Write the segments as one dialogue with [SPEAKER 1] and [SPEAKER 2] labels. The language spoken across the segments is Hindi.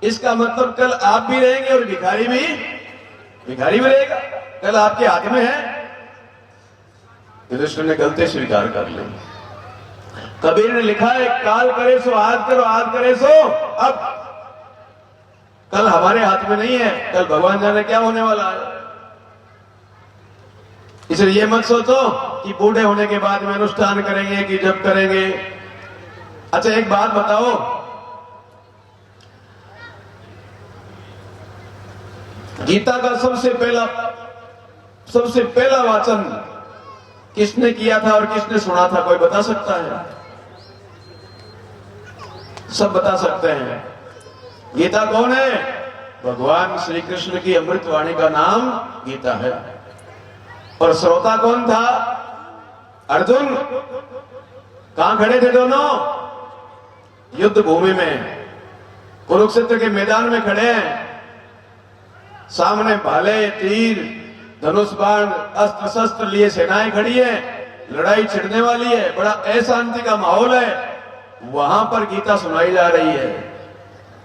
[SPEAKER 1] इसका मतलब कल आप भी रहेंगे और भिखारी भी रहेगा, कल आपके हाथ में है। युधिष्ठिर ने गलती स्वीकार कर ली। कबीर ने लिखा है, काल करे सो आज करो, आज करे सो अब। कल हमारे हाथ में नहीं है, कल भगवान जाने क्या होने वाला है। इसलिए ये मत सोचो कि बूढ़े होने के बाद में अनुष्ठान करेंगे कि जब करेंगे। अच्छा एक बात बताओ, गीता का सबसे पहला वाचन किसने किया था और किसने सुना था, कोई बता सकता है? सब बता सकते हैं। गीता कौन है? भगवान श्री कृष्ण की अमृत वाणी का नाम गीता है। और श्रोता कौन था? अर्जुन। कहां खड़े थे दोनों? युद्ध भूमि में, कुरुक्षेत्र के मैदान में खड़े हैं। सामने भाले, तीर, धनुष बाण, अस्त्र शस्त्र लिए सेनाएं खड़ी है, लड़ाई छिड़ने वाली है, बड़ा अशांति का माहौल है। वहां पर गीता सुनाई जा रही है।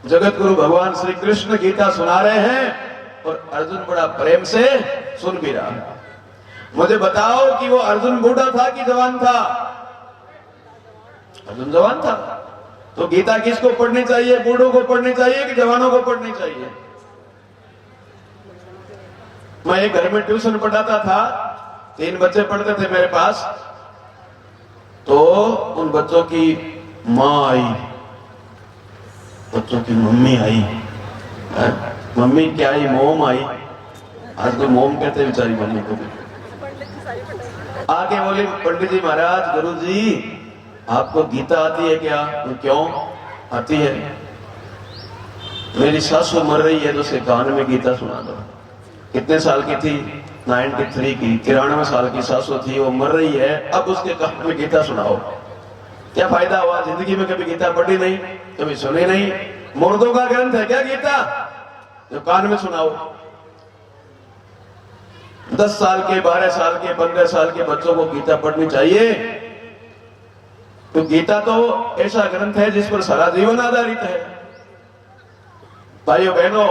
[SPEAKER 1] जगत गुरु भगवान श्री कृष्ण गीता सुना रहे हैं और अर्जुन बड़ा प्रेम से सुन भी रहा है। मुझे बताओ कि वो अर्जुन बूढ़ा था कि जवान था? अर्जुन जवान था। तो गीता किसको पढ़नी चाहिए? बूढ़ों को पढ़नी चाहिए कि जवानों को पढ़नी चाहिए? मैं एक घर में ट्यूशन पढ़ाता था, 3 बच्चे पढ़ते थे मेरे पास। तो उन बच्चों की माँ आई, बच्चों की मम्मी आई, मम्मी क्या आई? मोम आई। आज तो मोम कहते बेचारी मम्मी को भी। आके बोली, पंडित जी महाराज, गुरु जी आपको गीता आती है क्या? क्यों आती है? मेरी सासू मर रही है तो उसके कान में गीता सुना दो। कितने साल की थी? 93 की। 93 साल की सासू थी, वो मर रही है, अब उसके कान में गीता सुनाओ। क्या फायदा हुआ? जिंदगी में कभी गीता पढ़ी नहीं, कभी सुनी नहीं। मुर्दों का ग्रंथ है क्या गीता जो कान में सुनाओ? 10 साल के, 12 साल के, 15 साल के बच्चों को गीता पढ़नी चाहिए। तो गीता तो ऐसा ग्रंथ है जिस पर सारा जीवन आधारित है। भाइयों बहनों,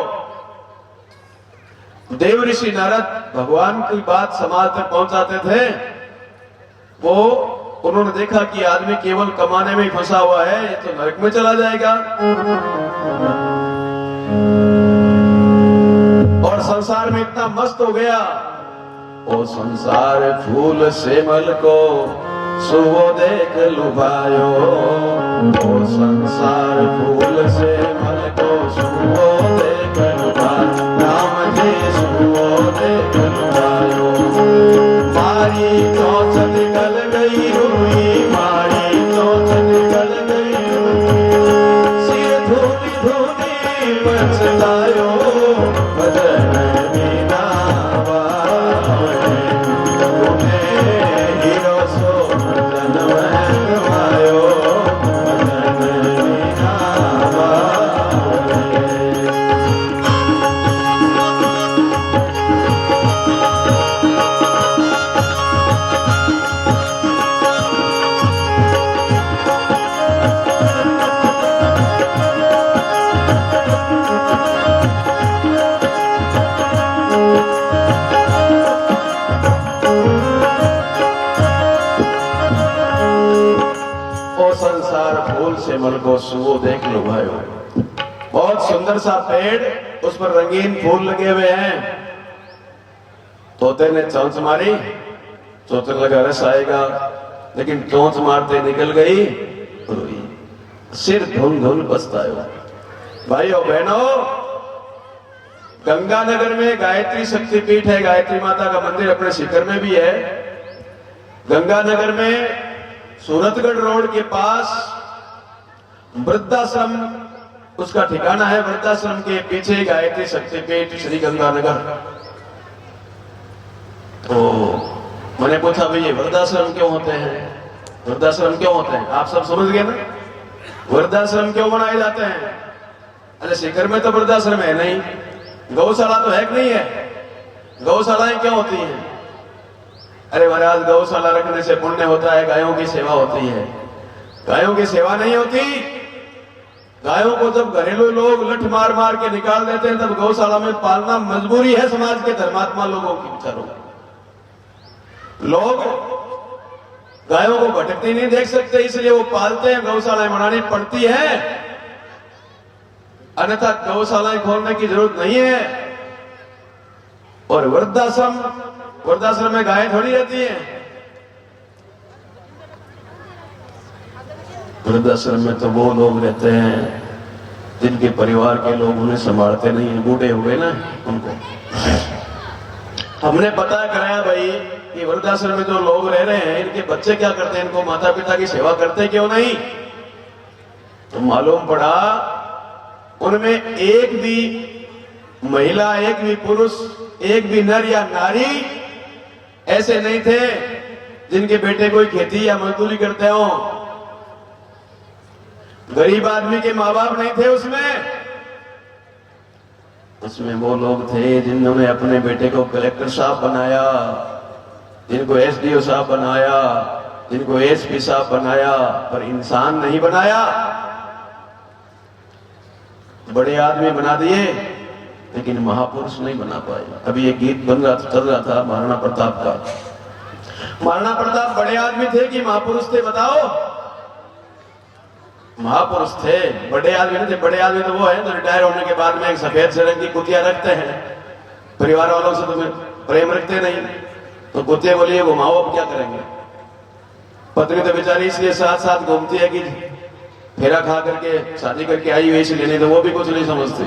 [SPEAKER 1] देव ऋषि नारद भगवान की बात समाज तक पहुंचाते थे। वो उन्होंने देखा कि आदमी केवल कमाने में ही फंसा हुआ है, ये तो नरक में चला जाएगा। और संसार में इतना मस्त हो गया। ओ संसार फूल से मल को सुवो देख लुभायो, ओ संसार फूल से मल को सुवो देख लुभायो, राम जी सुवो देख लुभायो। मारी चौथ निकल गई हुई, मारी चौथ निकल गई हुई, सिर धूली धूली पछतायो, भजन बिना वाए, तुम्हें हीरो सो भजन गवायो, भजन बिना वाए। मल को सुवो देख लो भाइयों। बहुत सुंदर सा पेड़, उस पर रंगीन फूल लगे हुए हैं। तोते ने चोंच मारी, तोते लगा रस आएगा, लेकिन चोंच मारते निकल गई रुई, सिर धुन धुन पछतायो। भाइयों बहनों, गंगानगर में गायत्री शक्तिपीठ है, गायत्री माता का मंदिर अपने शिखर में भी है। गंगानगर में सूरतगढ़ रोड के पास वृद्धाश्रम उसका ठिकाना है। वृद्धाश्रम के पीछे गायत्री शक्तिपीठ श्री गंगानगर। तो मैंने पूछा, भाई ये वृद्धाश्रम क्यों होते हैं? वृद्धाश्रम क्यों होते हैं? आप सब समझ गए ना, वृद्धाश्रम क्यों बनाए जाते हैं? अरे शिखर में तो वृद्धाश्रम है नहीं, गौशाला तो है कि नहीं है? गौशालाएं क्यों होती हैं? अरे महाराज, गौशाला रखने से पुण्य होता है, गायों की सेवा होती है। गायों की सेवा नहीं होती गायों को जब घरेलू लोग लठ मार मार के निकाल देते हैं, तब गौशाला में पालना मजबूरी है समाज के धर्मात्मा लोगों की, विचारों। लोग गायों को भटकती नहीं देख सकते, इसलिए वो पालते हैं, गौशालाएं बनानी पड़ती है, अन्यथा गौशालाएं खोलने की जरूरत नहीं है। और वृद्धाश्रम में गायें थोड़ी रहती हैं। वृद्धाश्रम में तो वो लोग रहते हैं जिनके परिवार के लोग उन्हें संभालते नहीं है, बूढ़े हो गए ना उनको। हमने पता कराया भाई कि वृद्धाश्रम में जो लोग रह रहे हैं, इनके बच्चे क्या करते हैं, इनको माता पिता की सेवा करते क्यों नहीं? तो मालूम पड़ा उनमें एक भी महिला, एक भी पुरुष, एक भी नर या नारी ऐसे नहीं थे जिनके बेटे कोई खेती या मजदूरी करते हो। गरीब आदमी के माँ बाप नहीं थे उसमें वो लोग थे जिन्होंने अपने बेटे को कलेक्टर साहब बनाया, जिनको एसडीओ साहब बनाया, जिनको एसपी साहब बनाया, पर इंसान नहीं बनाया। बड़े आदमी बना दिए लेकिन महापुरुष नहीं बना पाए। अभी एक गीत चल रहा था महाराणा प्रताप का। महाराणा प्रताप बड़े आदमी थे कि महापुरुष थे, बताओ? महापुरुष थे, बड़े आदमी नहीं थे। बड़े आदमी तो वो है जो रिटायर होने के बाद में एक सफेद से रंग की कुतिया रखते हैं, परिवार वालों से तुम्हें प्रेम रखते नहीं, तो कुतिया को लिए घुमाओ, अब क्या करेंगे? पत्नी तो बेचारी इसलिए साथ साथ घूमती है कि फेरा खा करके शादी करके आई हुई, इसलिए नहीं तो वो भी कुछ नहीं समझती।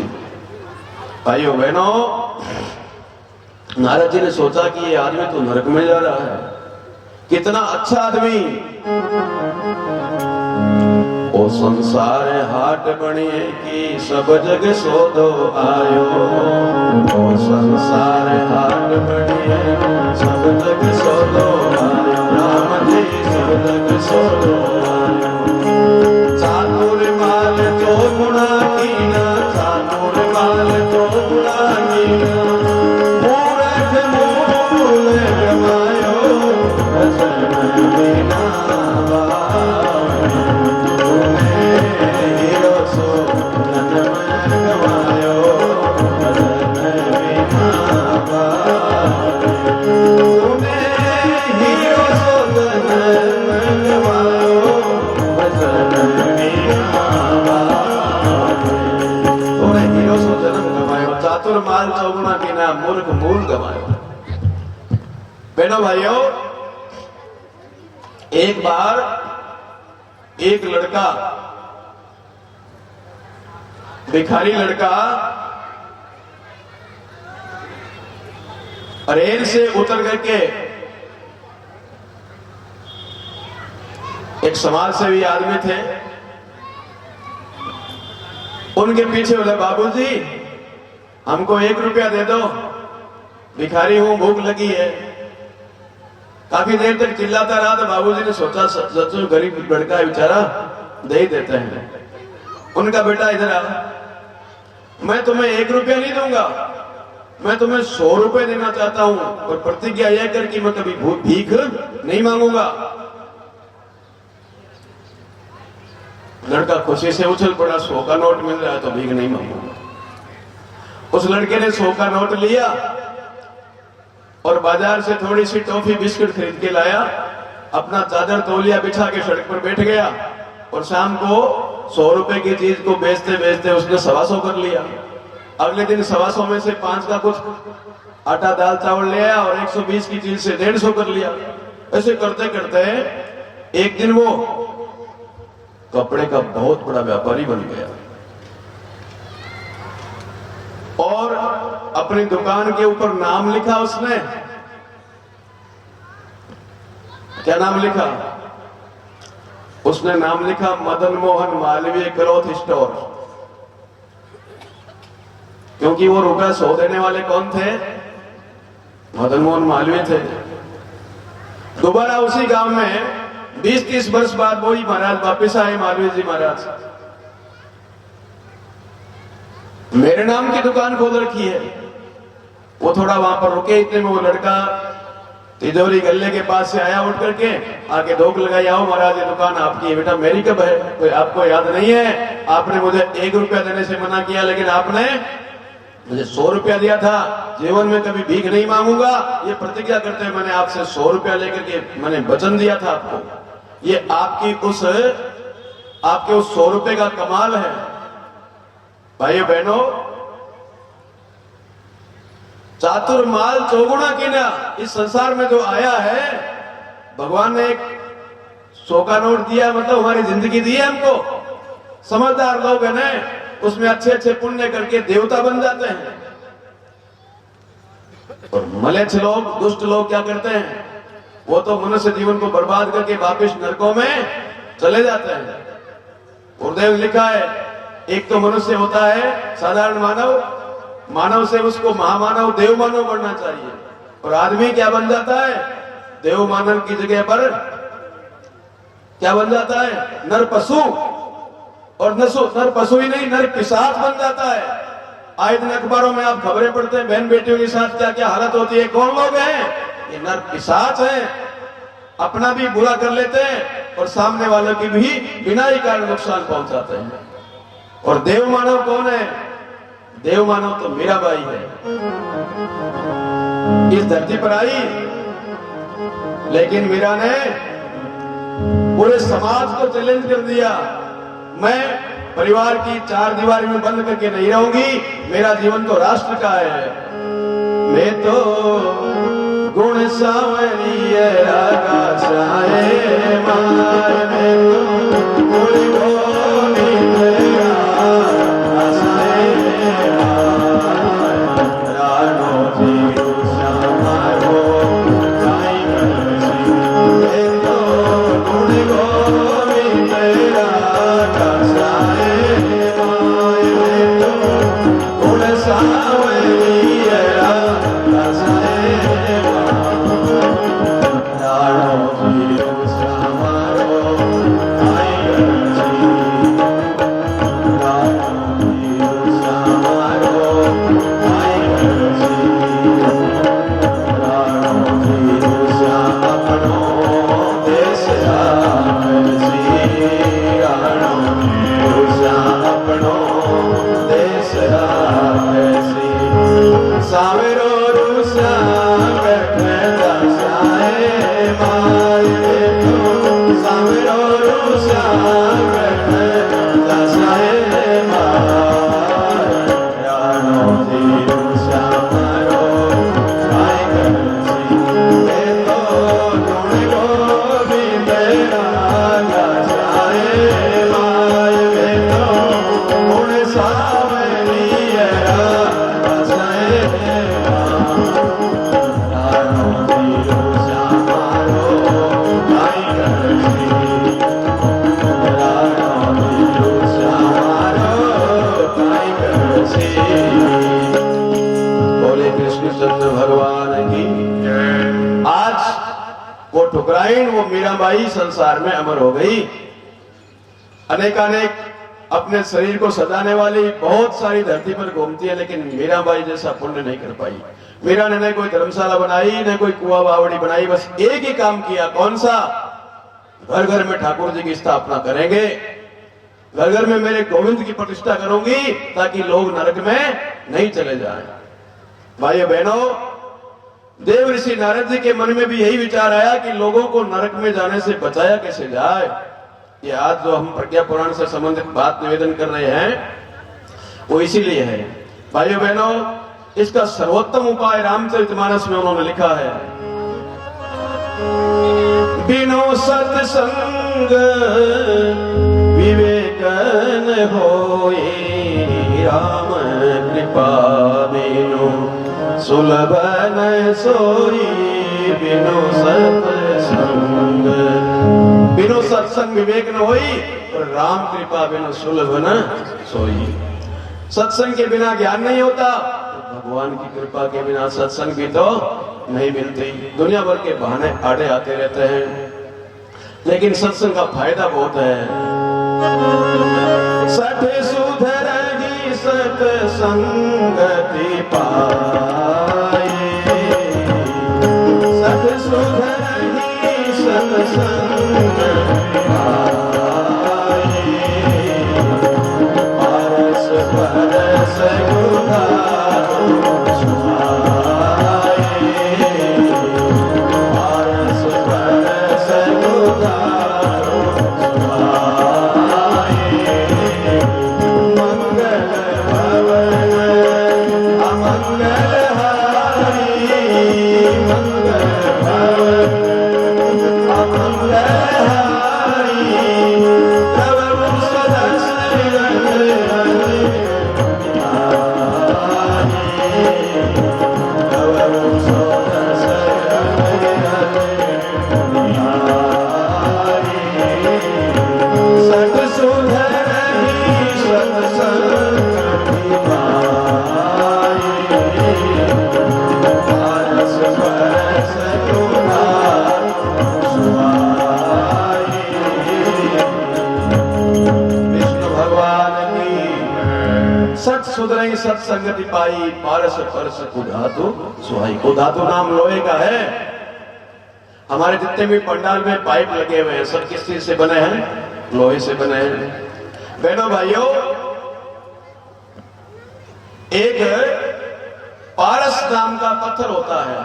[SPEAKER 1] भाइयों बहनों, नारद जी ने सोचा कि ये आदमी तो नरक में जा रहा है, कितना अच्छा आदमी। ओ संसार हाट बनिए कि सब जग सोधो आयो, ओ संसार हाट बनिए सब जग सोधो आयो, राम जी सब जग सोधो आयो। चातुर माल जो गुणा कीना, चातुर माल जो गुणा कीना, मूर्ख मूल गवायो, भजन बिना माल चौगुना के नाम मूर्ख मूल गवायो। बहनों भाइयों, एक बार एक लड़का, भिखारी लड़का, रेल से उतर करके एक समाज सेवी आदमी थे, उनके पीछे बोले, बाबूजी हमको 1 रुपया दे दो, भिखारी हूं, भूख लगी है। काफी देर तक चिल्लाता रहा तो बाबूजी ने सोचा सचो गरीब लड़का है बेचारा, दे ही देते हैं। उनका बेटा इधर आ, मैं तुम्हें 1 रुपया नहीं दूंगा, मैं तुम्हें 100 रुपए देना चाहता हूं, और प्रतिज्ञा यह कर कि मैं कभी भीख नहीं मांगूंगा। लड़का खुशी से उछल पड़ा, 100 का नोट मिल रहा है तो भीख नहीं मांगूंगा। उस लड़के ने 100 का नोट लिया और बाजार से थोड़ी सी टॉफी बिस्कुट खरीद के लाया, अपना चादर तौलिया बिछा के सड़क पर बैठ गया, और शाम को 100 रुपए की चीज को बेचते बेचते उसने 125 कर लिया। अगले दिन 125 में से 5 का कुछ आटा दाल चावल ले आया और 120 की चीज से 150 कर लिया। ऐसे करते करते एक दिन वो कपड़े का बहुत बड़ा व्यापारी बन गया और अपनी दुकान के ऊपर नाम लिखा उसने। क्या नाम लिखा? उसने नाम लिखा मदन मोहन मालवीय क्लॉथ स्टोर, क्योंकि वो रुपया 100 देने वाले कौन थे? मदन मोहन मालवीय थे। दोबारा उसी गांव में 20-30 वर्ष बाद वही महाराज वापिस आए, मालवीय जी महाराज, मेरे नाम की दुकान खोल रखी है। वो थोड़ा वहां पर रुके, इतने में वो लड़का तिजोरी गल्ले के पास से आया उठ करके, आके धोख लगाई, आओ महाराज ये दुकान आपकी है। बेटा मेरी कब है, कोई आपको याद नहीं है? आपने मुझे 1 रुपया देने से मना किया, लेकिन आपने मुझे 100 रुपया दिया था। जीवन में कभी भीख नहीं मांगूंगा, ये प्रतिज्ञा करते हुए मैंने आपसे 100 रुपया लेकर के मैंने वचन दिया था आपको। ये आपके उस 100 रुपए का कमाल है। भाइयों बहनों, चातुर माल चौगुना कीना, इस संसार में जो आया है, भगवान ने एक 100 का नोट दिया, मतलब हमारी जिंदगी दी है हमको। समझदार लोग हैं ना, उसमें अच्छे अच्छे पुण्य करके देवता बन जाते हैं। और मलेच्छ लोग, दुष्ट लोग क्या करते हैं? वो तो मनुष्य जीवन को बर्बाद करके वापिस नरकों में चले जाते हैं। गुरुदेव लिखा है, एक तो मनुष्य होता है साधारण मानव, मानव से उसको महामानव देव मानव बनना चाहिए। और आदमी क्या बन जाता है? देव मानव की जगह पर क्या बन जाता है? नर पशु। और नर पशु ही नहीं, नर पिशाच बन जाता है। आए दिन अखबारों में आप खबरें पढ़ते हैं, बहन बेटियों के साथ क्या क्या हालत होती है। कौन लोग हैं? ये नर पिशाच हैं। अपना भी बुरा कर लेते हैं और सामने वालों की भी बिना ही कारण नुकसान पहुंचाते हैं। और देव मानव कौन है? देव मानव तो मीराबाई है। इस धरती पर आई, लेकिन मीरा ने पूरे समाज को चैलेंज कर दिया, मैं परिवार की 4 दीवारी में बंद करके नहीं रहूंगी, मेरा जीवन तो राष्ट्र का है। मैं तो गुण सावरी रागा चाहे माय, मैं तो गुण गोविंद ठुकराइन वो मीराबाई संसार में अमर हो गई। अनेकानेक अपने शरीर को सजाने वाली बहुत सारी धरती पर घूमती है, लेकिन मीराबाई जैसा पुण्य नहीं कर पाई। मीरा ने न कोई धर्मशाला बनाई, न कोई कुआं बावड़ी बनाई, बस एक ही काम किया। कौन सा? घर घर में ठाकुर जी की स्थापना करेंगे, घर घर में मेरे गोविंद की प्रतिष्ठा करूंगी, ताकि लोग नरक में नहीं चले जाएं। भाइयों बहनों, देव ऋषि नारद जी के मन में भी यही विचार आया कि लोगों को नरक में जाने से बचाया कैसे जाए। ये आज जो हम प्रज्ञा पुराण से संबंधित बात निवेदन कर रहे हैं, वो इसीलिए है। भाइयों बहनों, इसका सर्वोत्तम उपाय रामचरितमानस में उन्होंने लिखा है, बिनो सत्संग विवेकन होए, राम कृपा बिनु सुलभ न सोई, बिनु सत्संग। बिनु सत्संग विवेक न होई, और राम कृपा बिनु सुलभ न सोई। सत्संग के बिना ज्ञान नहीं होता, भगवान की कृपा के बिना सत्संग भी तो नहीं मिलती। दुनिया भर के बहाने आड़े आते रहते हैं, लेकिन सत्संग का फायदा बहुत है। सठ सुधरगी सत्संगति पाए, सठ संग पारस परस उधारो सुहाए, पारस परस उधारो सुहाए। मंगल भवन अमंगल हारी, मंगल भवन अमंगल हारी, तव सदस्य सत सुधरहि सत्संग पारस परस उधारो सुहाए। विष्णु भगवान की सत सुधरहि सत्संगति पाई, पारस परस उधातो सुहाई। उधातु नाम लोहे का है। हमारे जितने भी पंडाल में पाइप लगे हुए हैं सब किस चीज से बने हैं? लोहे से बने हैं। बहनों भाइयों, एक पारस नाम का पत्थर होता है।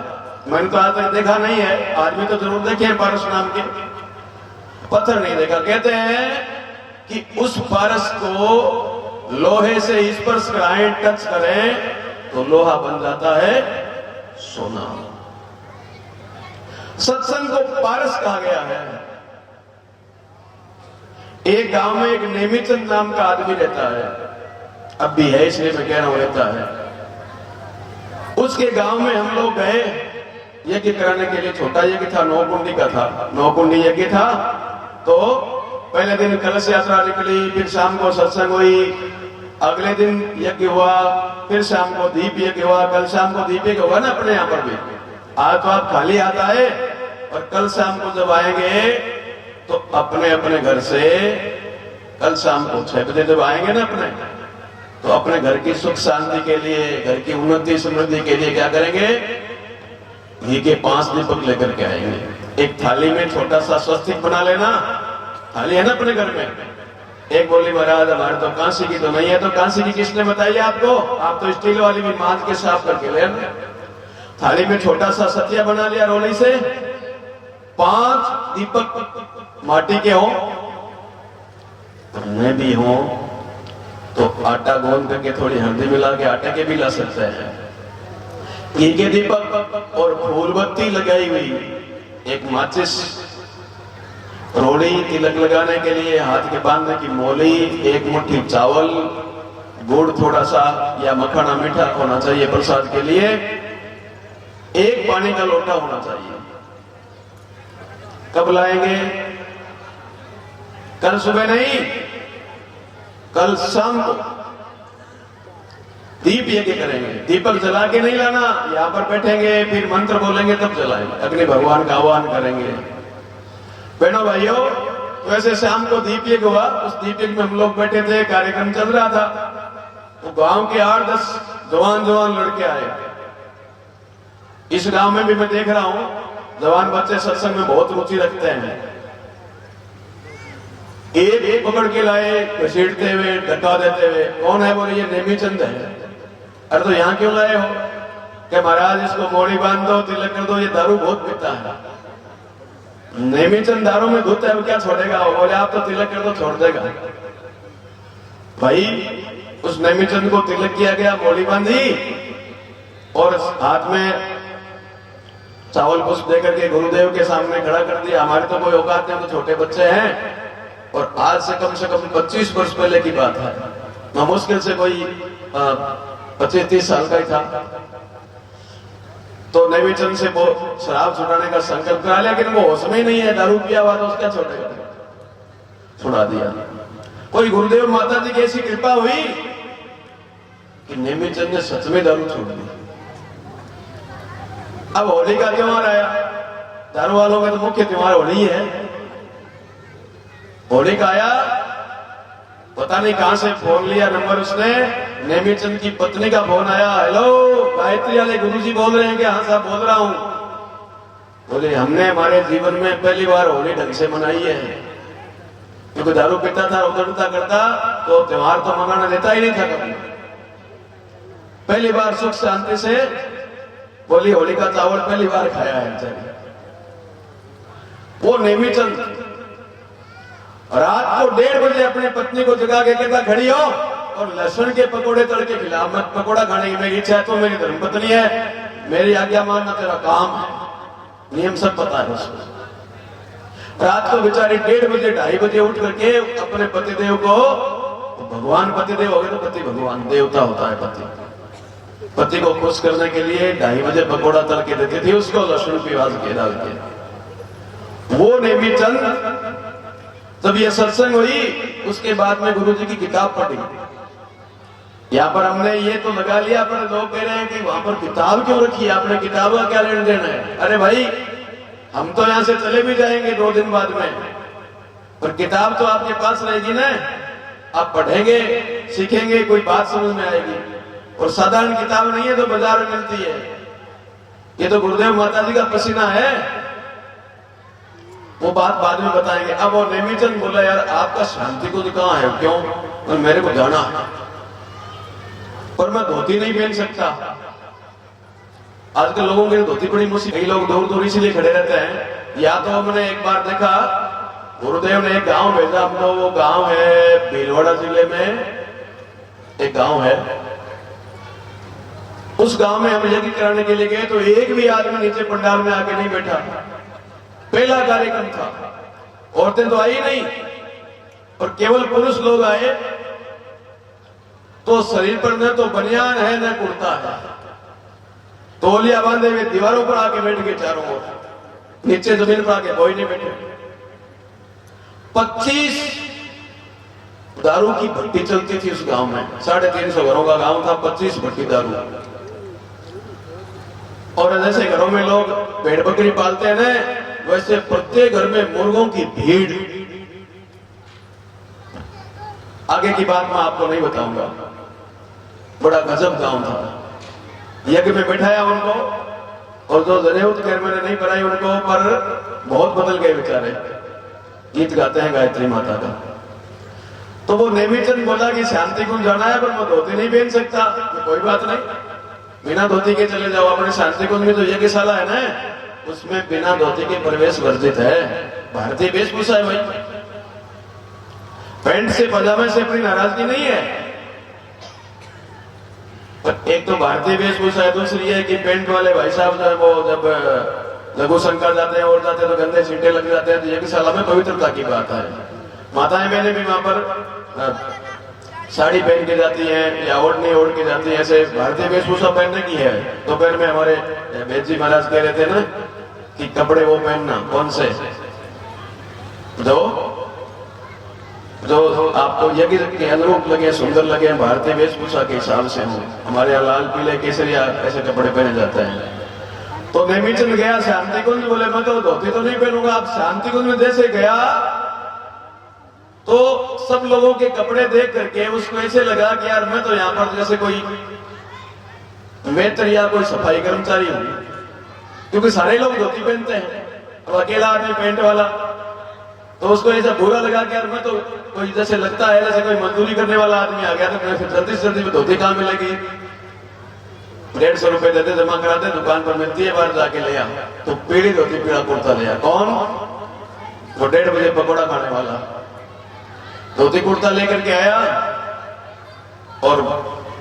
[SPEAKER 1] मैंने तो आज तक देखा नहीं है, आदमी तो जरूर देखे हैं पारस नाम के, पत्थर नहीं देखा। कहते हैं कि उस पारस को लोहे से स्पर्श कराएं, टच करें तो लोहा बन जाता है सोना। सत्संग को पारस कहा गया है। एक गांव में एक नेमीचंद नाम का आदमी रहता है, अब भी है इसलिए मैं कह रहा हूं रहता है। उसके गांव में हम लोग गए यज्ञ कराने के लिए। छोटा यज्ञ था, 9 कुंडी का था, 9 कुंडी यज्ञ था। तो पहले दिन कलश यात्रा निकली, फिर शाम को सत्संग हुई, अगले दिन यज्ञ हुआ, फिर शाम को दीप यज्ञ हुआ, कल शाम को दीप यज्ञ हुआ ना अपने यहाँ पर भी। आज तो आप खाली हाथ आए और कल शाम को जब आएंगे तो अपने अपने घर से कल शाम को 6 बजे जब आएंगे ना अपने, तो अपने घर की सुख शांति के लिए, घर की उन्नति समृद्धि के लिए क्या करेंगे? घी के 5 दीपक लेकर के आएंगे। एक थाली में छोटा सा स्वस्तिक बना लेना, थाली है ना अपने घर में। एक बोली महाराज हमारे तो कांसी की तो नहीं है, तो कांसी की किसने बताई आपको? आप तो स्टील वाली भी मांझ के साफ करके ले। थाली में छोटा सा सतिया बना लिया रोली से, 5 दीपक माटी के हों, मैं भी हूं तो आटा गूंद करके थोड़ी हल्दी मिला के आटे के भी ला सकते हैं। घी के दीपक और फूलबत्ती लगाई हुई, एक माचिस, रोड़ी, तिलक लगाने के लिए हाथ के बांधने की मोली, एक मुट्ठी चावल, गुड़ थोड़ा सा या मखाना मीठा होना चाहिए प्रसाद के लिए, एक पानी का लोटा होना चाहिए। कब लाएंगे? कल सुबह नहीं, कल शाम को दीप यज्ञ करेंगे। दीपक जला के नहीं लाना, यहां पर बैठेंगे फिर मंत्र बोलेंगे तब जलाएंगे, अग्नि भगवान का आह्वान करेंगे। बहनों भाइयों, वैसे शाम को दीप यज्ञ हुआ, उस दीप यज्ञ में हम लोग बैठे थे, कार्यक्रम चल रहा था। तो गांव के 8-10 जवान लड़के आए। इस गांव में भी मैं देख रहा हूं जवान बच्चे सत्संग में बहुत रुचि रखते हैं। एक पकड़ के लाए, घसीटते हुए, धक्का देते हुए। कौन है? बोले ये नेमीचंद है। अरे तो यहाँ क्यों लाए हो? कि महाराज इसको मोड़ी बांध दो, तिलक कर दो, ये दारू बहुत पीता है। नेमीचंद दारू में धुत है, वो क्या छोड़ेगा? बोले आप तो तिलक कर दो, छोड़ देगा। भाई उस नेमीचंद को तिलक किया गया, मोड़ी बांधी और हाथ में चावल पुष्प देकर के गुरुदेव के सामने खड़ा कर दिया। हमारे तो कोई औकात नहीं, तो छोटे बच्चे हैं। और आज से कम 25 वर्ष पहले की बात है, मैं मुश्किल से कोई 25-30 साल का ही था। तो नेमीचंद से वो शराब छुड़ाने का संकल्प करा, लेकिन वो होश में नहीं है, दारू पिया हुआ, तो उसका छोड़ेगा, छुड़ा दिया। कोई गुरुदेव माता जी की ऐसी कृपा हुई कि नेमीचंद ने सच में दारू छोड़ दी। अब होली का त्योहार आया, दारू वालों का तो मुख्य त्योहार होली है। होली का आया, पता नहीं कहां से फोन लिया नंबर उसने, नेमीचंद की पत्नी का फोन आया। हेलो गायत्री वाले गुरुजी बोल रहे हैं कि हाँ साहब बोल रहा हूं। बोले हमने हमारे जीवन में पहली बार होली ढंग से मनाई है, क्योंकि दारू पीता था, उधरता करता तो त्योहार तो मनाना देता ही नहीं था कभी। पहली बार सुख शांति से बोली होली का चावल पहली बार खाया है। वो नेमीचंद रात को 1:30 बजे अपनी पत्नी को जगा के कहता खड़ी हो और लहसुन के पकोड़े तल के खिला मत, पकोड़ा खाने की मेरी इच्छा है तो मेरी धर्मपत्नी है, मेरी आज्ञा मानना तेरा काम है, नियम सब पता है उसको। रात को बेचारी 1:30 बजे 2:30 बजे उठ करके अपने पतिदेव को, भगवान पतिदेव हो गए तो पति भगवान देवता होता है, पति को खुश करने के लिए 2:30 बजे पकोड़ा तल के देती थी उसको, लहसुन प्याज के डाल के। वो नेमीचंद जब ये सत्संग हुई उसके बाद में गुरु जी की किताब पढ़ी। यहाँ पर हमने ये तो लगा लिया, पर लोग कह रहे हैं कि वहां पर किताब क्यों रखी है, आपने किताब का क्या लेन देना है। अरे भाई हम तो यहाँ से चले भी जाएंगे 2 दिन बाद में, पर किताब तो आपके पास रहेगी ना, आप पढ़ेंगे सीखेंगे, कोई बात समझ में आएगी। और साधारण किताब नहीं है तो बाजार में मिलती है, ये तो गुरुदेव माता जी का पसीना है, वो बात बाद में बताएंगे। अब वो नेमीचंद बोला यार आपका शांति कुंज कहाँ है, क्यों, और मेरे को जाना है पर मैं धोती नहीं पहन सकता। आजकल लोगों की धोती बड़ी मुश्किल, कई लोग दूर दूर इसीलिए खड़े रहते हैं। या तो हमने एक बार देखा गुरुदेव ने एक गांव भेजा हमको, वो गांव है भीलवाड़ा जिले में एक गांव है, उस गांव में हम यज्ञ कराने के लिए गए तो एक भी आदमी नीचे पंडाल में आके नहीं बैठा। पहला कार्यक्रम था, औरतें तो आई नहीं और केवल पुरुष लोग आए, तो शरीर पर न तो बनियान है न कुर्ता है, तौलिया बांधे हुए दीवारों पर आके बैठ गए चारों ओर, नीचे जमीन पर आके कोई नहीं बैठे। 25 दारू की भट्टी चलती थी उस गांव में, 350 घरों का गांव था, 25 भट्टी दारू। और जैसे घरों में लोग भेड़ बकरी पालते हैं ना, वैसे प्रत्येक घर में मुर्गों की भीड़। आगे की बात मैं आपको नहीं बताऊंगा, बड़ा गजब गांव था। यज्ञ में बैठाया उनको, और जो जनेऊ खैर मैंने नहीं बनाई उनको, पर बहुत बदल गए बेचारे, गीत गाते हैं गायत्री माता का। तो वो नेमीचंद बोला कि शांति कुंज जाना है पर मैं धोती नहीं पहन सकता। तो कोई बात नहीं, बिना धोती के चले जाओ, अपने शांति कुंज में जो यज्ञशाला है ना, उसमें बिना धोती के प्रवेश वर्जित है, भारतीय वेशभूषा है भाई। पैंट से पजामे से अपनी नाराजगी नहीं है, पर एक तो भारतीय वेशभूषा है, दूसरी है कि पेंट वाले भाई साहब जो है वो जब लघु शंकर जाते हैं और जाते हैं तो गंदे छींटे लग जाते हैं। तो यज्ञशाला में पवित्रता की बात है, माताएं बहनें भी वहां पर साड़ी पहन के जाती हैं या ओढ़नी ओढ़ के जाती है, ऐसे भारतीय वेशभूषा पहनने की है। दोपहर में हमारे वेद जी महाराज कह रहे थे ना कि कपड़े वो पहनना, कौन से, जो आपको यज्ञ के अनुरूप लगे, सुंदर लगे, भारतीय वेशभूषा के हिसाब से हो। हमारे यहाँ लाल पीले केसरिया ऐसे कपड़े पहने जाते हैं। तो नेमीचंद गया शांति कुंज, बोले मैं तो धोती तो नहीं पहनूंगा। आप शांति कुंज में जैसे गया तो सब लोगों के कपड़े देख करके उसको ऐसे लगा कि यार मैं तो यहाँ पर जैसे कोई वेटर या कोई सफाई कर्मचारी हूं, क्योंकि सारे लोग धोती पहनते हैं, अब अकेला आदमी पैंट वाला, तो उसको ऐसा बुरा लगा कि यार मैं तो कोई जैसे लगता है जैसे कोई मजदूरी करने वाला आदमी आ गया। तो फिर जल्दी से जल्दी में धोती कहाँ मिलेगी, 150 रुपए देते जमा कराते, दुकान पर मिलती है, बाहर जाके ले आ। तो पीढ़ी धोती पीड़ा कुर्ता लिया। कौन? वो 1:30 बजे पकौड़ा खाने वाला धोती कुर्ता लेकर के आया और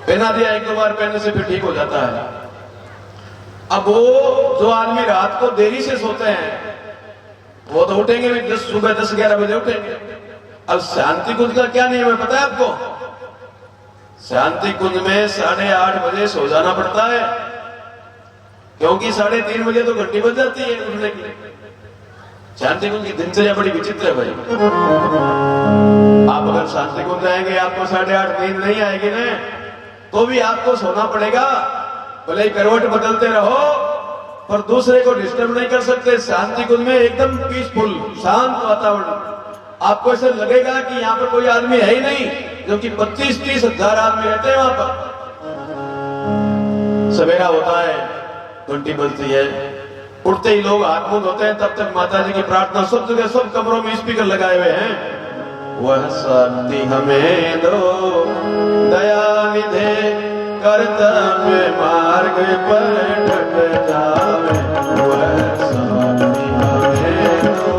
[SPEAKER 1] पहना दिया। 1-2 बार पहनने से फिर ठीक हो जाता है। अब वो जो आदमी रात को देरी से सोते हैं वो तो उठेंगे भी सुबह 10-11 बजे उठेंगे। अब शांति कुंज का क्या नियम है पता है आपको? शांति कुंज में 8:30 बजे सो जाना पड़ता है, क्योंकि 3:30 बजे तो घंटी बज जाती है उठने की। शांति कुंज की दिनचर्या बड़ी विचित्र है भाई। आप अगर शांति कुंज जाएंगे आपको 8:30 नींद नहीं आएगी ना, तो भी आपको सोना पड़ेगा। भले ही करवट बदलते रहो पर दूसरे को डिस्टर्ब नहीं कर सकते। शांति कुंज में एकदम पीसफुल शांत वातावरण, आपको ऐसे लगेगा कि यहाँ पर कोई आदमी है ही नहीं, क्योंकि 25-30 हजार आदमी रहते हैं वहां पर। सवेरा होता है, घंटी बजती है, उठते ही लोग हाथ मुंह धोते हैं, तब तक माता जी की प्रार्थना सब जगह, सब कमरों में स्पीकर लगाए हुए हैं। वह शांति हमें दो दया निधे, कर्तव्य मार्ग पर डट जावे। वह शांति हमें दो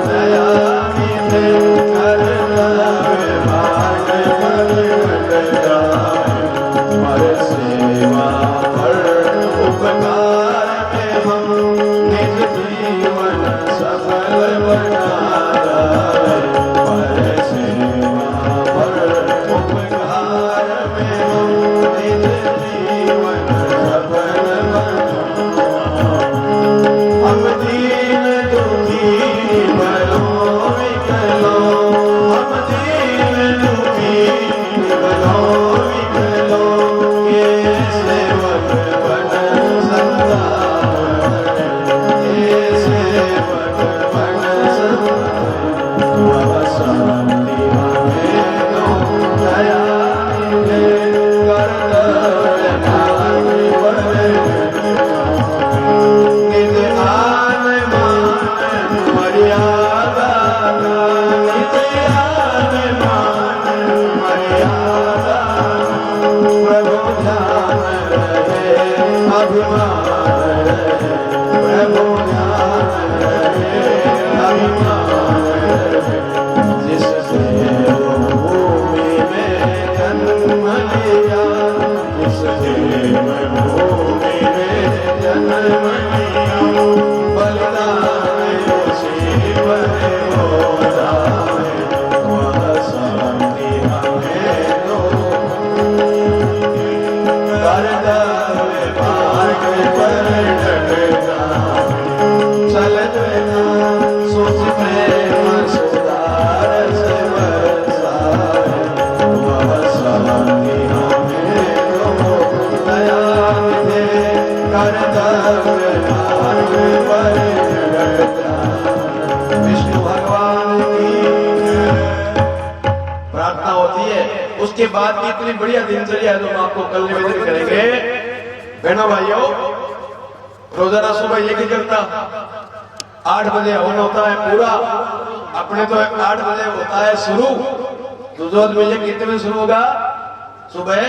[SPEAKER 1] दया निधे, कर्तव्य मार्ग पर डट जावे। हमारे सेवा पर उपकार में हम निज जीवन सफल बना जाए। हमारे सेवा पर उपकार में हम निज जीवन सफल बना। हम दीन दुखी भलों विकलों, हम दीन दुखी भलों विकलों के सेवक बन सकता है, ये सेवक बन सकता है। वह शांति हमें दो दया निधे, कर्तव्य मार्ग पर निज आन मान मर्यादा, निज आन मान मर्यादा। प्रभु ध्यान रहे अभिमान रहे, प्रभु ध्यान रहे अभिमान रहे। जिस देवभूमि में जन्म लिया, जिस देवभूमि में जन्म लिया, बलिदान उसी पर हो जाए। वह शांति हमें दो कर्तव्य मार्ग पर डट जाए। चलत ना सोच प्रेम सुधार से बरसाए। वह शांति हमें दो दया निधे, कर्तव्य मार्ग पर डट जाए। विष्णु भगवान की प्रार्थना होती है। उसके बाद की इतनी बढ़िया दिनचर्या है जो हम आपको कल निवेदन करेंगे। बहनों भाइयों, रोजाना सुबह ये करता 8 बजे हवन होता है पूरा। अपने तो 8 बजे होता है शुरू। दुजोद में ये कितने बजे शुरू होगा? सुबह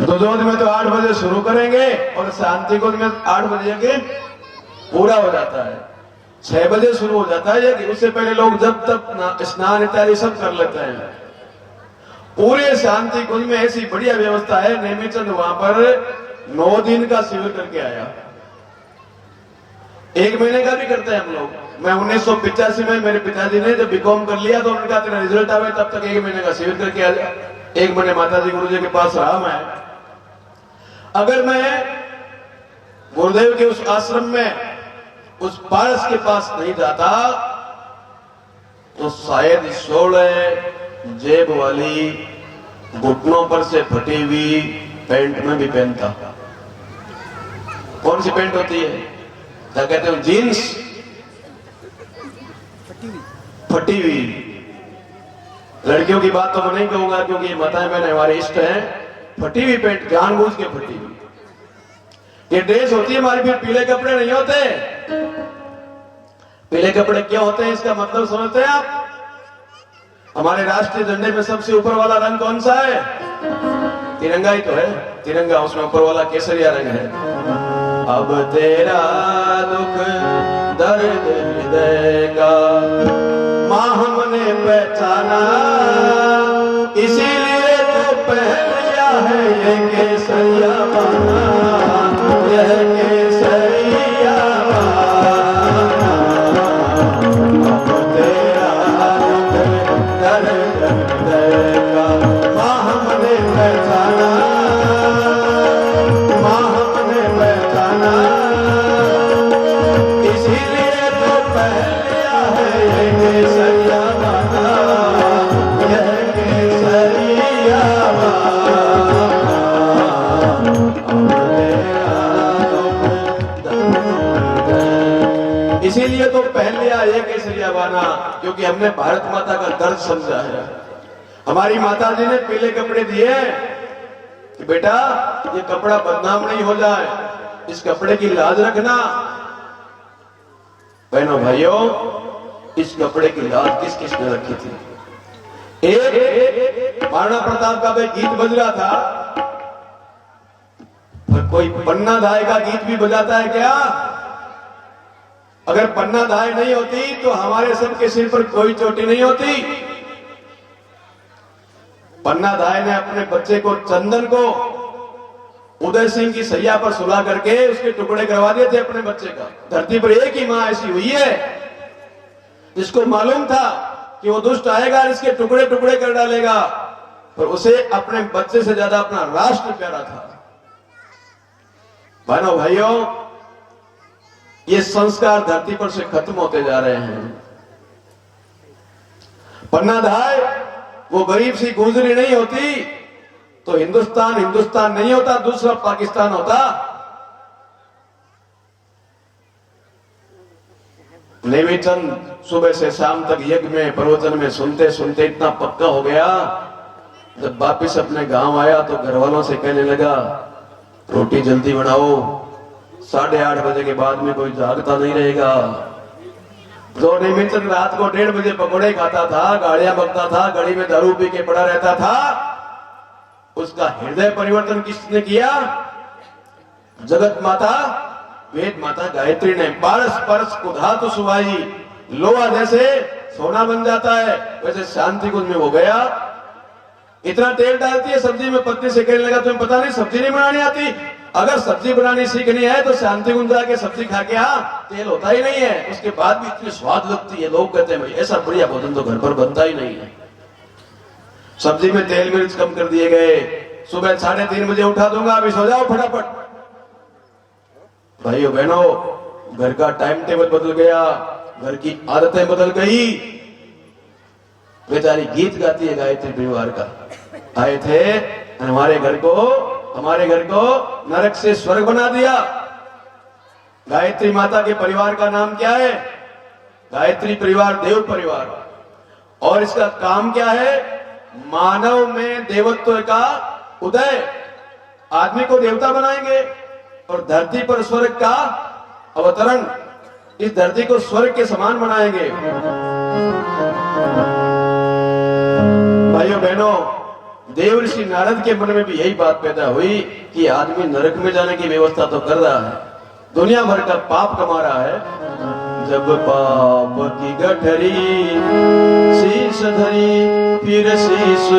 [SPEAKER 1] दुजोद में तो 8 बजे शुरू करेंगे और शांति कुंज में 8 बजे के पूरा हो जाता है। 6 बजे शुरू हो जाता है कि उससे पहले लोग जब तक स्नान इत्यादि सब कर लेते हैं। पूरे शांति कुंज में ऐसी बढ़िया व्यवस्था है। नेमीचंद वहां पर 9 दिन का शिविर करके आया। 1 महीने का भी करते हैं हम लोग। मैं 1985 में मेरे पिताजी ने जब बीकॉम कर लिया तो उन्होंने कहा तेरा रिजल्ट आवे तब तक 1 महीने का शिविर करके आ जा। 1 महीने माताजी गुरुजी के पास रहा मैं। अगर मैं गुरुदेव के उस आश्रम में उस पारस के पास नहीं जाता तो शायद 16 जेब वाली घुटनों पर से फटी हुई पैंट में भी पहनता। कौन सी पैंट होती है? क्या कहते हो? जीन्स फटी हुई। लड़कियों की बात तो मैं नहीं कहूंगा क्योंकि ये माताएं बहनें हमारे इष्ट हैं। फटी हुई पैंट जानबूझ के फटी हुई। ये ड्रेस होती है हमारी। फिर पीले कपड़े नहीं होते। पीले कपड़े क्यों होते हैं इसका मतलब समझते हैं आप? हमारे राष्ट्रीय झंडे में सबसे ऊपर वाला रंग कौन सा है? तिरंगा ही तो है। तिरंगा, उसमें ऊपर वाला केसरिया रंग है। अब तेरा दुख दर्द हृदय का मां हमने पहचाना, इसीलिए तो पहन लिया है ये केसरिया बना, यह केसरिया बना। अब तेरा दुख दर्द हृदय का मां हमने पहचाना, मां हमने पहचाना, इसीलिए तो पहन लिया है ये केसरिया बना, यह केसरिया इसीलिए तो पहन लिया ये केसरिया बाना, क्योंकि हमने भारत माता का दर्द समझा है। हमारी माता जी ने पीले कपड़े दिए कि बेटा ये कपड़ा बदनाम नहीं हो जाए, इस कपड़े की लाज रखना। बहनों भाइयों, इस कपड़े की लाज किस किस ने रखी थी? एक महाराणा प्रताप का भाई गीत बज रहा था, पर कोई पन्ना धाय का गीत भी बजाता है क्या? अगर पन्ना धाय नहीं होती तो हमारे सबके सिर पर कोई चोटी नहीं होती। पन्ना धाय ने अपने बच्चे को, चंदन को, उदय सिंह की सैया पर सुला करके उसके टुकड़े करवा दिए थे अपने बच्चे का। धरती पर एक ही मां ऐसी हुई है जिसको मालूम था कि वो दुष्ट आएगा और इसके टुकड़े टुकड़े कर डालेगा, पर उसे अपने बच्चे से ज्यादा अपना राष्ट्र प्यारा था। बहनों भाइयों, ये संस्कार धरती पर से खत्म होते जा रहे हैं। पन्ना धाय वो गरीब सी गुजरी नहीं होती तो हिंदुस्तान हिंदुस्तान नहीं होता, दूसरा पाकिस्तान होता। नेमीचंद सुबह से शाम तक यज्ञ में, प्रवचन में सुनते सुनते इतना पक्का हो गया, जब वापिस अपने गांव आया तो घर वालों से कहने लगा रोटी जल्दी बनाओ, 8:30 बजे के बाद में कोई जागता नहीं रहेगा। जो नेमीचंद रात को 1:30 बजे पकौड़े खाता था, गाड़ियां बकता था, गली में दारू पी के पड़ा रहता था, उसका हृदय परिवर्तन किसने किया? जगत माता, वेद माता गायत्री ने। पारस परस कुधा तो सुवाई, लोहा जैसे सोना बन जाता है, वैसे शांति कुंज में वो गया। इतना तेल डालती है सब्जी में, पत्नी से कहने लगा तुम्हें पता नहीं सब्जी नहीं बनानी आती? अगर सब्जी बनानी सीखनी है तो शांति कुंज जाके सब्जी खा के आ, तेल होता ही नहीं है, उसके बाद भी इतनी स्वाद लगती है। लोग कहते हैं भाई ऐसा बढ़िया भोजन तो घर पर बनता ही नहीं है। सब्जी में तेल मिर्च कम कर दिए गए। सुबह 3:30 बजे उठा दूंगा, अभी सो जाओ फटाफट। भाइयों बहनों, घर का टाइम टेबल बदल गया, घर की आदतें बदल गई। बेचारी गीत गाती है गायत्री परिवार का, आए थे हमारे घर को नरक से स्वर्ग बना दिया। गायत्री माता के परिवार का नाम क्या है? गायत्री परिवार, देव परिवार। और इसका काम क्या है? मानव में देवत्व का उदय, आदमी को देवता बनाएंगे और धरती पर स्वर्ग का अवतरण, इस धरती को स्वर्ग के समान बनाएंगे। भाइयों बहनों, देव ऋषि नारद के मन में भी यही बात पैदा हुई कि आदमी नरक में जाने की व्यवस्था तो कर रहा है, दुनिया भर का पाप कमा रहा है। जब पाप की गठरी शीश धरी, फिर शीश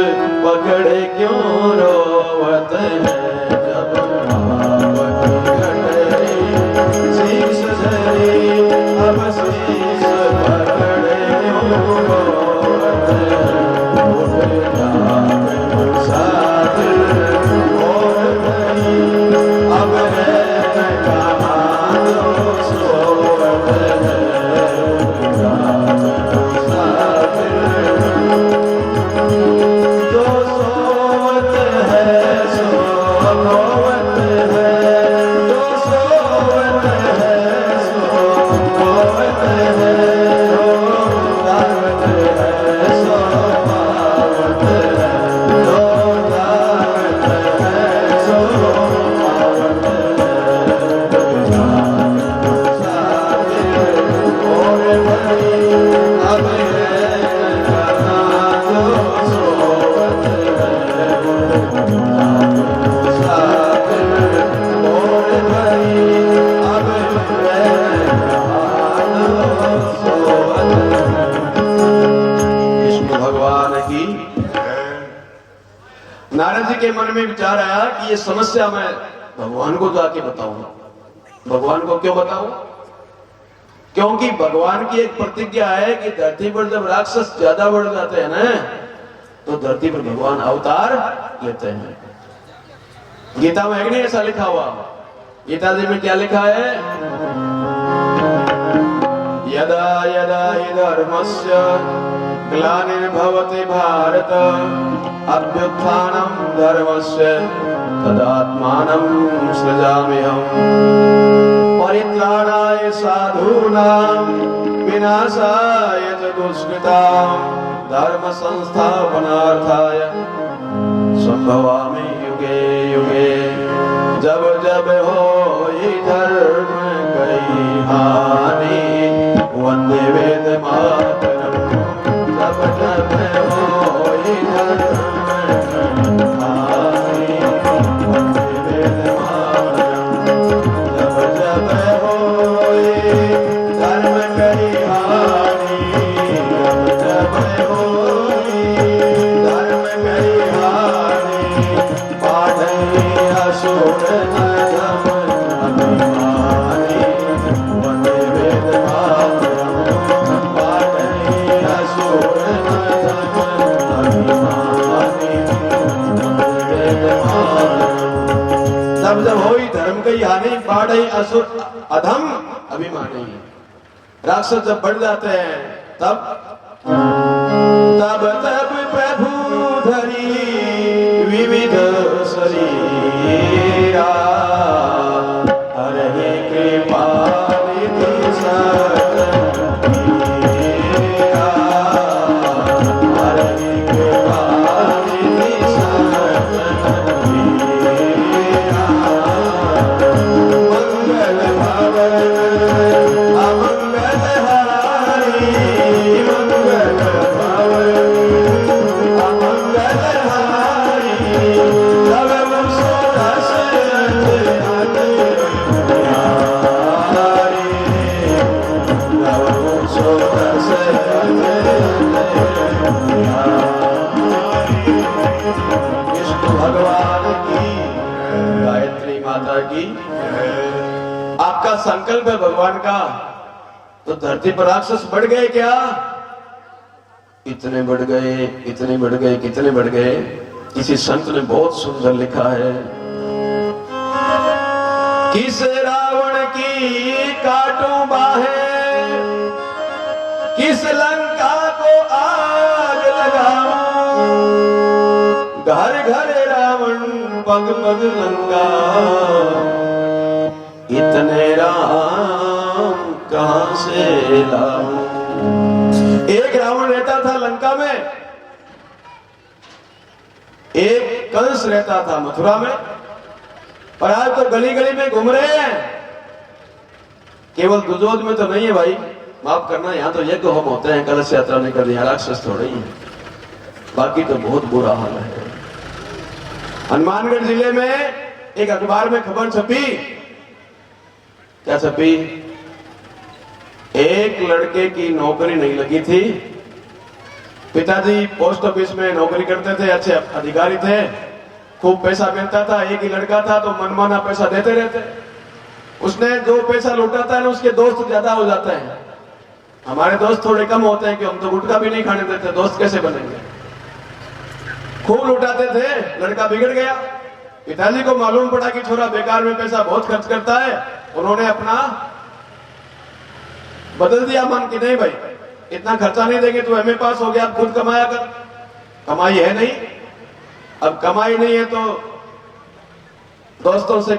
[SPEAKER 1] पकड़े क्यों रोवत है। जब पाप की गठरी शीश धरी, अब शीश पकड़े क्यों रोवत है। साथ और नहीं, अब है कहाँ तो सोवत है। नारद जी के मन में विचार आया कि ये समस्या मैं भगवान को जाके बताऊंगा। भगवान को क्यों बताऊं? क्योंकि भगवान की एक प्रतिज्ञा है कि धरती पर जब राक्षस ज्यादा बढ़ जाते हैं ना, तो धरती पर भगवान अवतार लेते हैं। गीता में है नहीं ऐसा लिखा हुआ? गीता जी में क्या लिखा है? यदा यदा हि धर्मस्य ग्लानिर्भवति भारत, अभ्युत्थानं धर्मस्य तदात्मानं सृजाम्यहम्। परित्राणाय साधूनां विनाशाय च दुष्कृतां धर्म संस्थापनार्थाय संभवामि युगे युगे। जब जब होई धर्म कई हानि वंदे वेद मातरम। जब जब होई धर्म कई हानि वंदे वेद मातरम। जब जब होई धर्म कई हानि जब जब होई धर्म कई हानि पाढ़ई असुर नरम अभिमानी वंदे वेद मातरम। पाढ़ई असुर नरम अभिमानी वंदे वेद मातरम। तब जब होई धर्म की हानि पाढ़ई असुर अधम अभिमानी। राक्षस जब बढ़ जाते हैं तब तब प्रभु धरी विविध शरीरा हरे कृपा निधि सतबीरा। हरे कृपा निधि सतबीरा। मंगल भवन अमंगल हारी मंगल भवन अमंगल हारी। तब मुझसे दशरथ हरि तब मुझसे दशरथ विष्णु भगवान की गायत्री माता की। आपका संकल्प है भगवान का तो धरती पर राक्षस बढ़ गए क्या? इतने बढ़ गए इतने बढ़ गए कितने बढ़ गए। किसी संत ने बहुत सुंदर लिखा है किस रावण की काटूं बाहें किस लंका को आग लगाऊं। घर घर रावण पग पग लंका इतने राम कहां से लाऊं। एक रावण रहता था लंका में, एक कंस रहता था मथुरा में। और आज तो गली गली में घूम रहे हैं। केवल दुजोद में तो नहीं है भाई, माफ करना, यहाँ तो यज्ञ होम होते हैं, कलश यात्रा नहीं करते, यहाँ राक्षस थोड़े ही है। बाकी तो बहुत बुरा हाल है। हनुमानगढ़ जिले में एक अखबार में खबर छपी। क्या छपी? एक लड़के की नौकरी नहीं लगी थी। पिताजी पोस्ट ऑफिस में नौकरी करते थे, अच्छे अधिकारी थे, खूब पैसा मिलता था। एक ही लड़का था तो मनमाना पैसा देते रहते। उसने जो पैसा लुटाता है ना उसके दोस्त ज्यादा हो जाते हैं। हमारे दोस्त थोड़े कम होते हैं कि हम तो गुटखा भी नहीं खाने देते, दोस्त कैसे बनेंगे। खूब लुटाते थे, लड़का बिगड़ गया। पिताजी को मालूम पड़ा कि छोरा बेकार में पैसा बहुत खर्च करता है। उन्होंने अपना बदल दिया मन कि नहीं भाई इतना खर्चा नहीं देंगे, तू एमए पास हो गया, अब खुद कमाया कर। कमाई है नहीं, अब कमाई नहीं है तो दोस्तों से,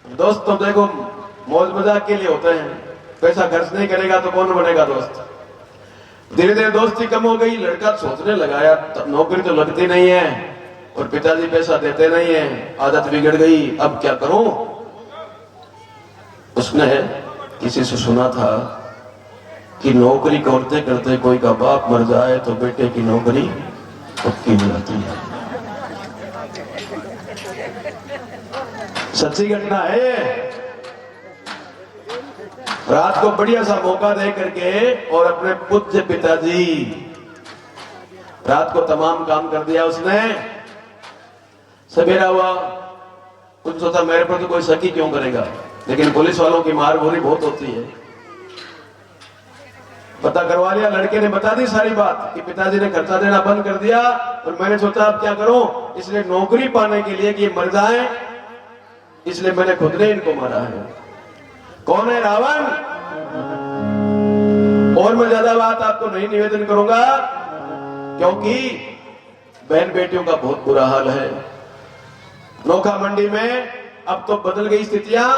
[SPEAKER 1] दोस्त तो देखो मौज मजाक के लिए होते हैं, पैसा खर्च नहीं करेगा तो कौन बनेगा दोस्त। धीरे धीरे दोस्ती कम हो गई। लड़का सोचने लगा यार नौकरी तो लगती नहीं है और पिताजी पैसा देते नहीं है, आदत बिगड़ गई, अब क्या करूं। उसने किसी से सुना था कि नौकरी करते करते कोई का बाप मर जाए तो बेटे की नौकरी पक्की हो जाती है। सच्ची घटना है। रात को बढ़िया सा मौका दे करके और अपने पूज्य पिताजी, रात को तमाम काम कर दिया उसने। सवेरा हुआ, कुछ सोचा मेरे पर तो कोई शक ही क्यों करेगा, लेकिन पुलिस वालों की मार गोली बहुत होती है। पता करवा लिया, लड़के ने बता दी सारी बात कि पिताजी ने खर्चा देना बंद कर दिया और मैंने सोचा अब क्या करूं, इसलिए नौकरी पाने के लिए कि ये मर जाए इसलिए मैंने खुद ने इनको मारा है। कौन है रावण? और मैं ज्यादा बात आपको नहीं निवेदन करूंगा क्योंकि बहन बेटियों का बहुत बुरा हाल है। नोखा मंडी में अब तो बदल गई स्थितियां।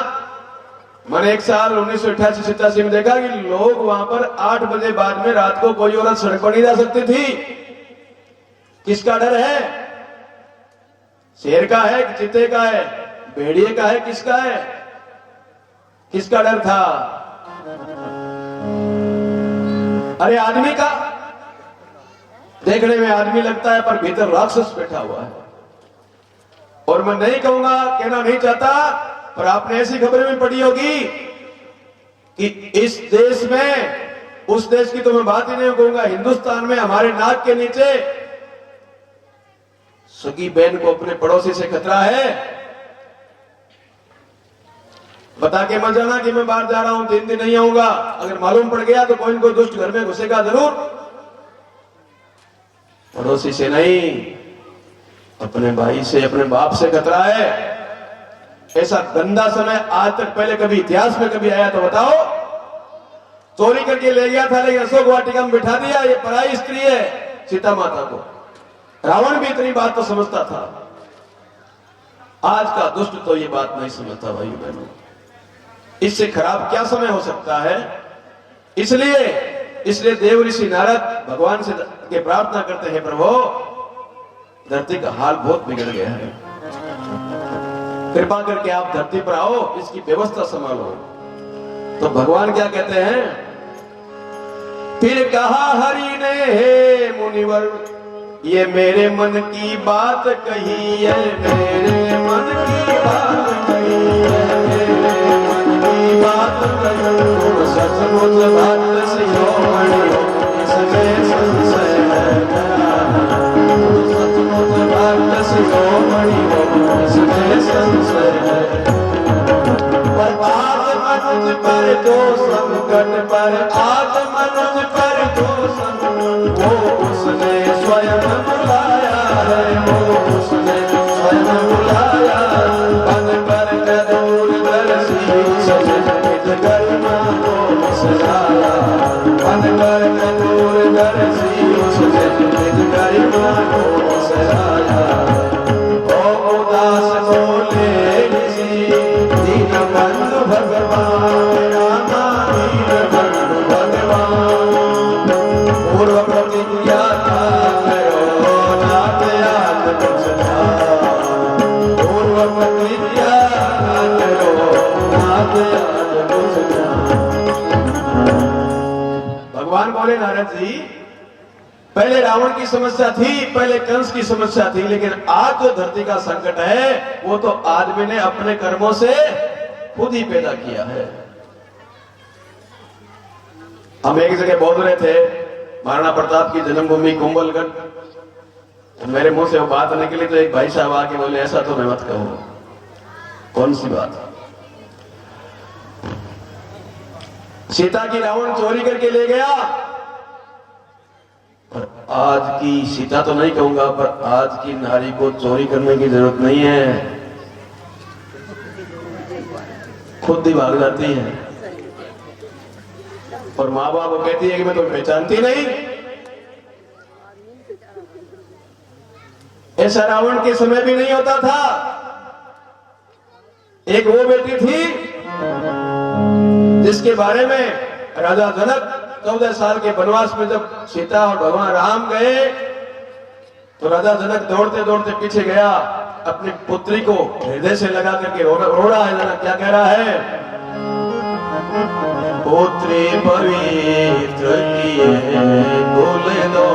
[SPEAKER 1] मैंने एक साल 1988-87 में देखा कि लोग वहां पर 8 बजे बाद में रात को कोई औरत सड़क पर नहीं जा सकती थी। किसका डर है? शेर का है कि चीते का है, भेड़िए का है, किसका है? किसका डर था? अरे आदमी का। देखने में आदमी लगता है पर भीतर राक्षस बैठा हुआ है। और मैं नहीं कहूंगा, कहना नहीं चाहता, पर आपने ऐसी खबरें भी पढ़ी होगी कि इस देश में, उस देश की तो मैं बात ही नहीं कहूंगा, हिंदुस्तान में हमारे नाक के नीचे सगी बहन को अपने पड़ोसी से खतरा है। बता के मत जाना कि मैं बाहर जा रहा हूं, 3 दिन नहीं आऊंगा। अगर मालूम पड़ गया तो कोई न कोई दुष्ट घर में घुसेगा जरूर। पड़ोसी से नहीं, अपने भाई से, अपने बाप से खतरा है। ऐसा गंदा समय आज तक पहले कभी इतिहास में कभी आया तो बताओ? चोरी करके ले गया था, लेकिन अशोक वाटिका में बिठा दिया, ये पराई स्त्री है, सीता माता को। रावण भी इतनी बात तो समझता था। आज का दुष्ट तो ये बात नहीं समझता भाई बहनों। इससे खराब क्या समय हो सकता है? इसलिए देव ऋषि नारद भगवान से के प्रार्थना करते हैं, प्रभु धरती का हाल बहुत बिगड़ गया है, कृपा करके आप धरती पर आओ, इसकी व्यवस्था संभालो। तो भगवान क्या कहते हैं? फिर कहा हरि ने, हे मुनिवर, ये मेरे मन की बात कही है, मेरे मन की बात कही है, मेरे मन की बात कही। सचमुच भक्त शिरोमणि, इसमें संशय है क्या? सचमुच भक्त शिरोमणि, इसमें संशय है। पर आज मनुज पर जो संकट, पर आज मनुज पर जो संकट, वो उसने स्वयं बुलाया है, वो उसने स्वयं बुलाया। पन पर करूर दर्शी, सजनित गरिमा को सजाया। पन पर करूर दर्शी, सजनित गरिमा को सजाया। ओ उदास बोले ऋषि, दीन बंधु भगवान, रामा दीन बंधु भगवान। पूर्व प्रतिज्ञा भगवान बोले, नारद जी, पहले रावण की समस्या थी, पहले कंस की समस्या थी, लेकिन आज जो धरती का संकट है वो तो आदमी ने अपने कर्मों से खुद ही पैदा किया है। हम एक जगह बोल रहे थे, महाराणा प्रताप की जन्मभूमि कुंभलगढ़, तो मेरे मुंह से वो बात निकली तो एक भाई साहब आके बोले, ऐसा तो मैं मत कहूं। कौन सी बात? सीता की रावण चोरी करके ले गया, पर आज की सीता तो नहीं कहूंगा, पर आज की नारी को चोरी करने की जरूरत नहीं है, खुद ही भाग जाती है। और माँ बाप को कहती है कि मैं तो पहचानती नहीं। ऐसा रावण के समय भी नहीं होता था। एक वो बेटी थी जिसके बारे में राजा जनक 14 साल के वनवास में जब सीता और भगवान राम गए तो राजा जनक दौड़ते दौड़ते पीछे गया, अपनी पुत्री को हृदय से लगा करके रो रहा है। जनक क्या कह रहा है? पुत्री पवित्र किए कुल दो,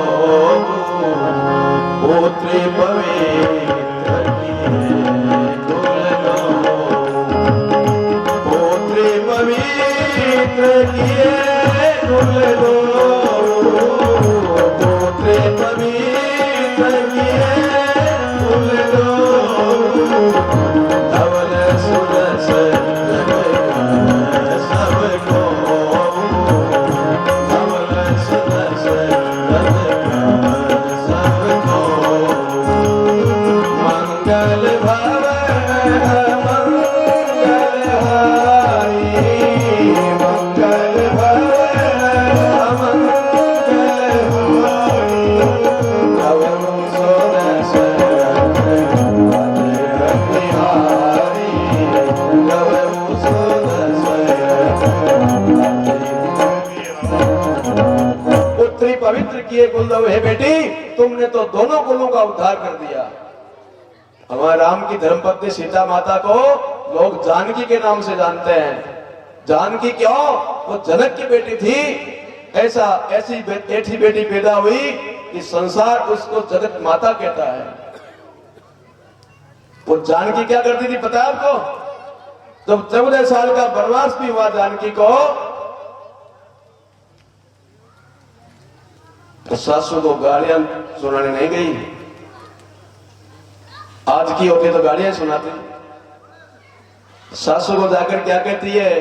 [SPEAKER 1] पुत्री पवित्र किए कुल दो, पुत्री पवित्र किए कुल दो, पुत्री पवित्र किए कुल दो। धवल सुरस सबको, धवल सुरस सबको, मंगल भवन मंगल हारी, मंगल भवन ही पवित्र किए कुलदेव, हे बेटी तुमने तो दोनों कुलों का उद्धार कर दिया। हमारे राम की धर्मपत्नी सीता माता को लोग जानकी के नाम से जानते हैं। जानकी क्यों? वो जनक की बेटी थी। ऐसी बेटी पैदा हुई कि संसार उसको जगत माता कहता है। वो जानकी क्या करती थी पता है आपको? जब 14 साल का वनवास भी हुआ जानकी को, तो सासू को गालियां सुनाने नहीं गई। आज की होती तो गालियां सुनाती। सासू को जाकर क्या कहती है?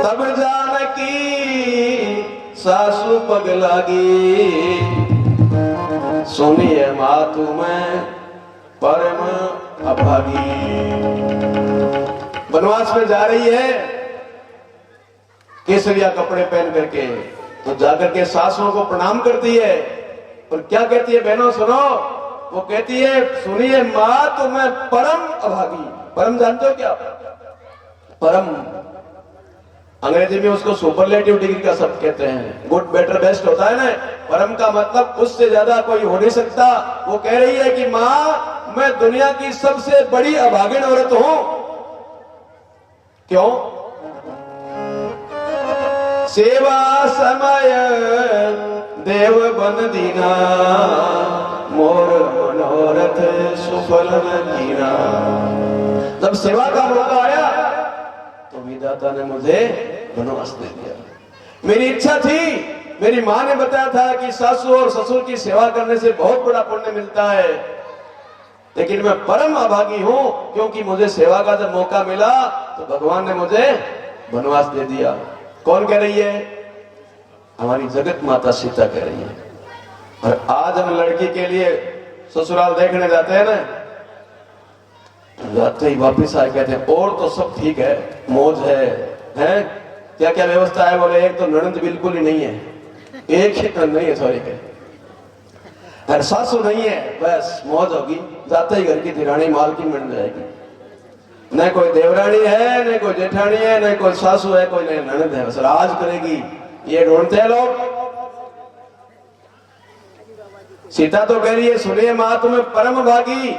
[SPEAKER 1] तब जानकी सासू पग लागी, सुनिए मातु में परम अभागी। वनवास में जा रही है केसरिया कपड़े पहन करके, तो जाकर के सासुओं को प्रणाम करती है और क्या कहती है बहनों सुनो? वो कहती है सुनिए मां तुम्हें परम अभागी। परम जानते हो क्या? परम अंग्रेजी में उसको सुपरलेटिव डिग्री का शब्द कहते हैं। गुड बेटर बेस्ट होता है ना। परम का मतलब उससे ज्यादा कोई हो नहीं सकता। वो कह रही है कि मां मैं दुनिया की सबसे बड़ी अभागिन औरत हूं। क्यों? सेवा समय देव बन दीना, मोर मनोरथ सुफल न कीना। जब सेवा का मौका आया तो विधाता ने मुझे वनवास दे दिया। मेरी इच्छा थी, मेरी मां ने बताया था कि सासू और ससुर की सेवा करने से बहुत बड़ा पुण्य मिलता है, लेकिन मैं परम अभागी हूं क्योंकि मुझे सेवा का जब मौका मिला तो भगवान ने मुझे वनवास दे दिया। कौन कह रही है? हमारी जगत माता सीता कह रही है। और आज हम लड़की के लिए ससुराल देखने जाते हैं ना, जाते ही वापिस आए कहते हैं और तो सब ठीक है, मौज है, हैं? क्या क्या व्यवस्था है? बोले एक तो ननद बिल्कुल ही नहीं है, एक ही ननद नहीं है, सॉरी के सासू नहीं है, बस मौज होगी। जाते ही घर की दिरानी मालकिन बन जाएगी। न कोई देवरानी है, न कोई जेठानी है, न कोई सासू है, कोई नहीं ननद है, बस राज करेगी। ये ढूंढते हैं लोग। सीता तो कह रही है सुनिए मां तुम्हें परम भागी,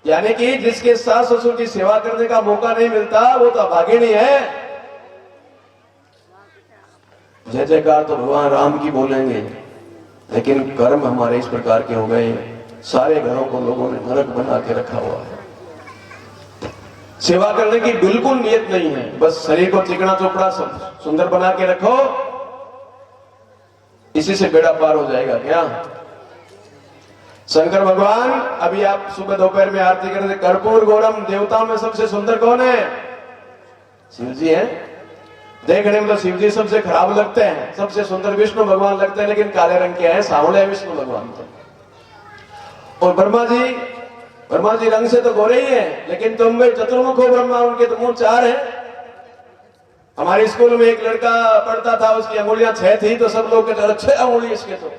[SPEAKER 1] यानी कि जिसके सास ससुर की सेवा करने का मौका नहीं मिलता वो तो अभागी नहीं है। जय जयकार तो भगवान राम की बोलेंगे, लेकिन कर्म हमारे इस प्रकार के हो गए, सारे घरों को लोगों ने नरक बना के रखा हुआ है। सेवा करने की बिल्कुल नियत नहीं है, बस शरीर को चिकना चोपड़ा सुंदर बना के रखो, इसी से बेड़ा पार हो जाएगा। क्या शंकर भगवान अभी आप सुबह दोपहर में आरती करते, कर्पूर गौरम, देवताओं में सबसे सुंदर कौन है? शिव जी हैं। देखने में तो शिव जी सबसे खराब लगते हैं, सबसे सुंदर विष्णु भगवान लगते हैं, लेकिन काले रंग के हैं, सांवले विष्णु भगवान तो। और ब्रह्मा जी रंग से तो गोरे ही हैं, लेकिन तुम भी चतुर्मुख हो ब्रह्मा, उनके तो मुंह 4 है। हमारे स्कूल में एक लड़का पढ़ता था, उसकी अंगुलियां 6 थी, तो सब लोग कहते 6 अंगुली इसके तो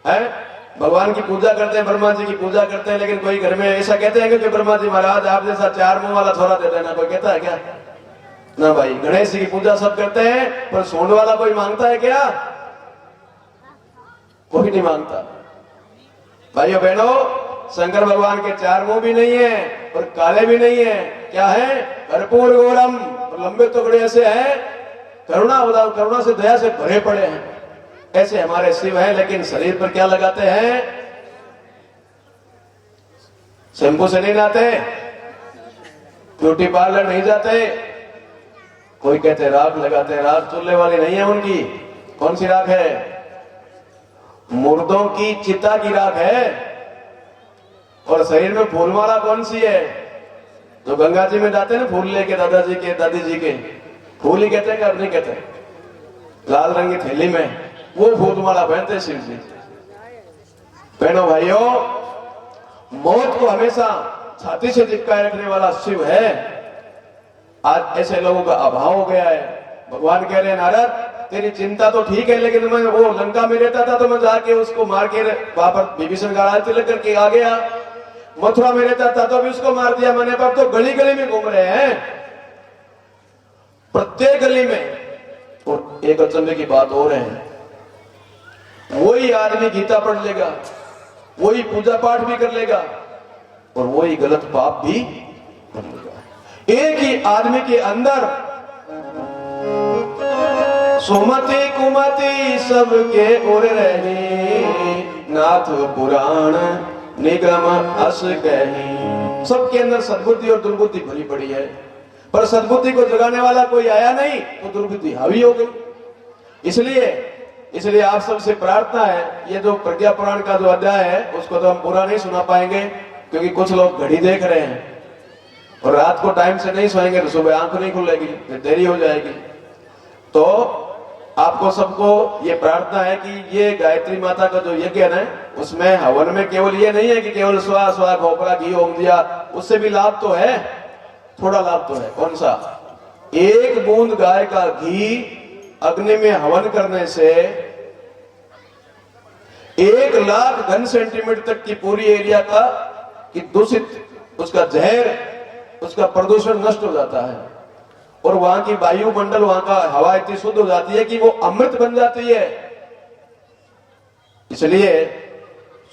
[SPEAKER 1] है। भगवान की पूजा करते हैं, ब्रह्मा जी की पूजा करते हैं, लेकिन कोई घर में ऐसा कहते हैं कि ब्रह्मा जी महाराज आप जैसा 4 मुंह वाला थोड़ा दे देना, कोई कहता है क्या? ना भाई, गणेश जी की पूजा सब करते हैं, पर सूंड वाला कोई मांगता है क्या? कोई नहीं मांगता। भाइयों बहनों, शंकर भगवान के 4 मुंह भी नहीं है और काले भी नहीं है। क्या है? कर्पूर गौरम, लंबे टुकड़े ऐसे हैं, करुणा से दया से भरे पड़े हैं। ऐसे हमारे शिव हैं, लेकिन शरीर पर क्या लगाते हैं? शैम्पू से नहीं नहाते, ब्यूटी पार्लर नहीं जाते, कोई कहते राख लगाते हैं। राख चूल्हे वाली नहीं है उनकी। कौन सी राख है? मुर्दों की चिता की राख है। और शरीर में फूलमाला कौन सी है? जो गंगा जी में जाते हैं ना फूल लेके, दादाजी के दादी जी के, फूल ही कहते हैं कि अब नहीं कहते, लाल रंग की थैली में वो फूलमाला पहनते शिव जी। बहनों भाइयों, मौत को हमेशा छाती से चिपकाए रखने वाला शिव है। आज ऐसे लोगों का अभाव हो गया है। भगवान कह रहे हैं नारद तेरी चिंता तो ठीक है, लेकिन मैं वो लंका में रहता था तो मैं जाके उसको मार के वहां पर विभीषण का राज तिलक करके आ गया। मथुरा में रहता था तो भी उसको मार दिया मैंने, पर तो गली गली में घूम रहे हैं, प्रत्येक गली में। और एक अचंभे की बात और है, वही आदमी गीता पढ़ लेगा, वही पूजा पाठ भी कर लेगा और वही गलत पाप भी कर लेगा। एक ही आदमी के अंदर सुमति कुमति सबके उर रहे, नाथ पुराण निगम अस कही। सबके अंदर सद्बुद्धि और दुर्बुद्धि भरी पड़ी है, पर सद्बुद्धि को जगाने वाला कोई आया नहीं तो दुर्बुद्धि हावी हो गई। इसलिए आप सबसे प्रार्थना है, ये जो प्रज्ञा पुराण का जो अध्याय है उसको तो हम पूरा नहीं सुना पाएंगे, क्योंकि कुछ लोग घड़ी देख रहे हैं और रात को टाइम से नहीं सोएंगे तो सुबह आंख नहीं खुलेगी, फिर देरी हो जाएगी। तो आपको सबको ये प्रार्थना है कि ये गायत्री माता का जो यज्ञ है उसमें हवन में केवल ये नहीं है कि केवल स्वा स्वा खोपरा घी होम दिया, उससे भी लाभ तो है, थोड़ा लाभ तो है। कौन सा? एक बूंद गाय का घी अग्नि में हवन करने से 1,00,000 घन सेंटीमीटर तक की पूरी एरिया का कि दूषित उसका जहर, उसका प्रदूषण नष्ट हो जाता है और वहां की वायुमंडल, वहां का हवा इतनी शुद्ध हो जाती है कि वो अमृत बन जाती है। इसलिए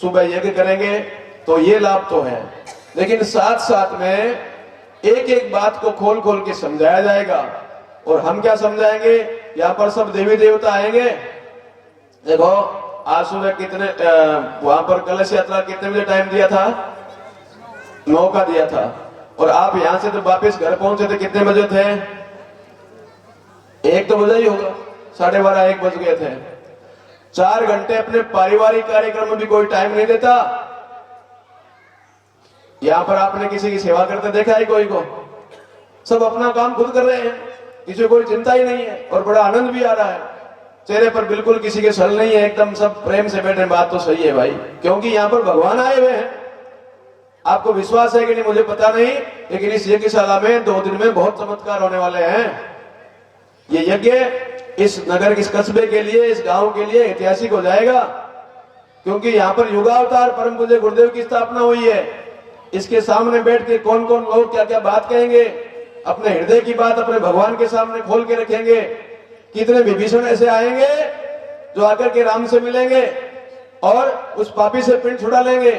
[SPEAKER 1] सुबह यज्ञ करेंगे तो ये लाभ तो है, लेकिन साथ साथ में एक एक बात को खोल खोल के समझाया जाएगा। और हम क्या समझाएंगे? यहाँ पर सब देवी देवता आएंगे। देखो आज सुबह कितने वहां पर कलश यात्रा कितने बजे टाइम दिया था? 9 का दिया था। और आप यहां से तो वापस घर पहुंचे थे कितने बजे थे? 1 तो बजा ही होगा, 12:30 1 बज गए थे। 4 घंटे अपने पारिवारिक कार्यक्रम में भी कोई टाइम नहीं देता। यहां पर आपने किसी की सेवा करते देखा है कोई को? सब अपना काम खुद कर रहे हैं, किसी को कोई चिंता ही नहीं है और बड़ा आनंद भी आ रहा है। चेहरे पर बिल्कुल किसी के सल नहीं है, एकदम सब प्रेम से बैठे। बात तो सही है भाई, क्योंकि यहाँ पर भगवान आए हुए हैं। आपको विश्वास है कि नहीं मुझे पता नहीं, लेकिन इस यज्ञशाला में 2 दिन में बहुत चमत्कार होने वाले हैं। ये यज्ञ इस नगर, इस कस्बे के लिए, इस गांव के लिए ऐतिहासिक हो जाएगा, क्योंकि यहाँ पर युगावतार परम पूज्य गुरुदेव की स्थापना हुई है। इसके सामने बैठ के कौन कौन लोग क्या क्या बात कहेंगे, अपने हृदय की बात अपने भगवान के सामने खोल के रखेंगे। कितने विभीषण ऐसे आएंगे जो आकर के राम से मिलेंगे और उस पापी से पिंड छुड़ा लेंगे।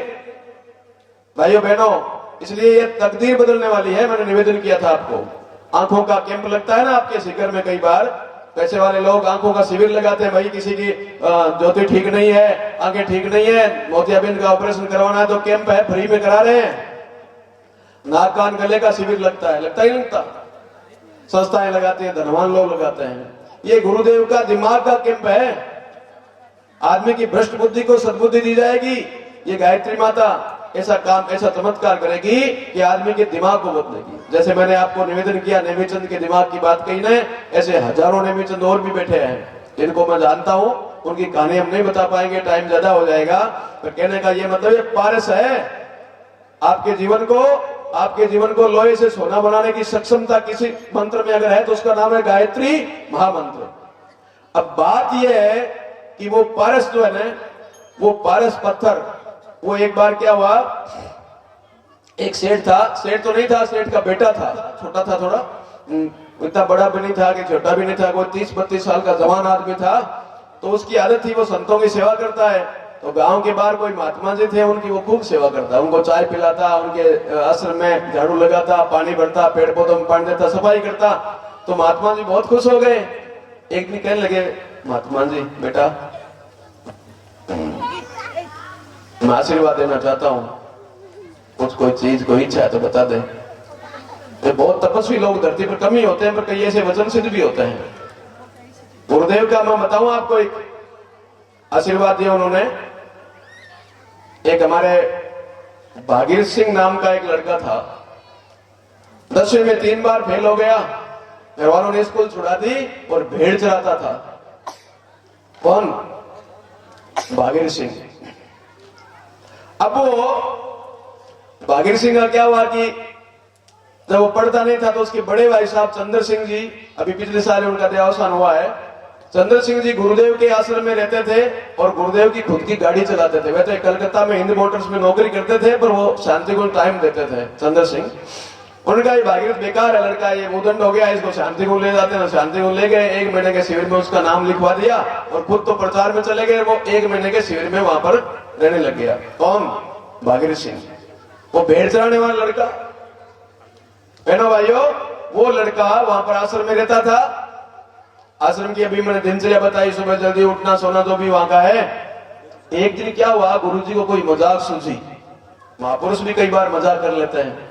[SPEAKER 1] भाइयों बहनों, इसलिए ये तकदीर बदलने वाली है। मैंने निवेदन किया था आपको, आंखों का कैंप लगता है ना आपके शिविर में, कई बार पैसे वाले लोग आंखों का शिविर लगाते हैं। भाई किसी की ज्योति ठीक नहीं है, आंखें ठीक नहीं है, मोतियाबिंद का ऑपरेशन करवाना है तो कैंप है, फ्री में करा रहे हैं। नाक कान गले का शिविर लगता है, लगता ही लगता, संस्थाएं लगाती है, धनवान लोग लगाते हैं। ये गुरुदेव का दिमाग का कैंप है। आदमी की भ्रष्ट बुद्धि को सद्बुद्धि दी जाएगी। ये गायत्री माता ऐसा काम, ऐसा चमत्कार करेगी कि आदमी के दिमाग को बदलेगी। जैसे मैंने आपको निवेदन किया नेमीचंद के दिमाग की बात कही ने, ऐसे हजारों नेमीचंद और भी बैठे हैं जिनको मैं जानता हूं। उनकी कहानी हम नहीं बता पाएंगे, टाइम ज्यादा हो जाएगा। तो कहने का ये मतलब ये पारस है। आपके जीवन को लोहे से सोना बनाने की सक्षमता किसी मंत्र में अगर है तो उसका नाम है गायत्री महामंत्र। अब बात यह है कि वो पारस जो है ना, वो पारस पत्थर, वो एक बार क्या हुआ, एक सेठ था, सेठ तो नहीं था, सेठ का बेटा था, छोटा था थोड़ा, इतना बड़ा भी नहीं था कि छोटा भी नहीं था, कोई 30-32 साल का जवान आदमी था। तो उसकी आदत थी वो संतों की सेवा करता है। तो गांव के बाहर कोई महात्मा जी थे, उनकी वो खूब सेवा करता, उनको चाय पिलाता, उनके आश्रम में झाड़ू लगाता, पानी भरता, पेड़ पौधों में पानी देता, सफाई करता। तो महात्मा जी बहुत खुश हो गए। एक दिन कहने लगे, महात्मा जी बेटा मैं आशीर्वाद देना चाहता हूँ, कुछ कोई चीज कोई इच्छा है तो बता दे। तो बहुत तपस्वी लोग धरती पर कम ही होते हैं, पर कई ऐसे वचन सिद्ध भी होते हैं। गुरुदेव का मैं बताऊं आपको, एक आशीर्वाद दिया उन्होंने। एक हमारे भागीर सिंह नाम का एक लड़का था, 10वीं में 3 बार फेल हो गया। घर वालों ने स्कूल छुड़ा दी और भेड़ चराता था। कौन? भागीर सिंह। अब वो भागीर सिंह का क्या हुआ कि जब वो पढ़ता नहीं था तो उसके बड़े भाई साहब चंद्र सिंह जी, अभी पिछले साल उनका देहावसान हुआ है, चंद्र सिंह जी गुरुदेव के आश्रम में रहते थे और गुरुदेव की खुद की गाड़ी चलाते थे। वह तो कलकत्ता में हिंद मोटर्स में नौकरी करते थे, पर वो शांति को टाइम देते थे चंद्र सिंह। उनका ये भागीरथ बेकार है लड़का, ये मुदंड हो गया, इसको शांति को ले जाते हैं। शांति को ले गए, 1 महीने के शिविर में उसका नाम लिखवा दिया और खुद तो प्रचार में चले गए। वो 1 महीने के शिविर में वहां पर रहने लग गया। कौन? भागीरथ सिंह, वो भेड़ चराने वाला लड़का। बहनों भाइयों, वो लड़का वहां पर आश्रम में रहता था। आश्रम की अभी मैंने दिनचर्या बताई, सुबह जल्दी उठना सोना जो भी वहां का है। एक दिन क्या हुआ, गुरुजी को कोई मजाक सूझी। महापुरुष भी कई बार मजाक कर लेते हैं।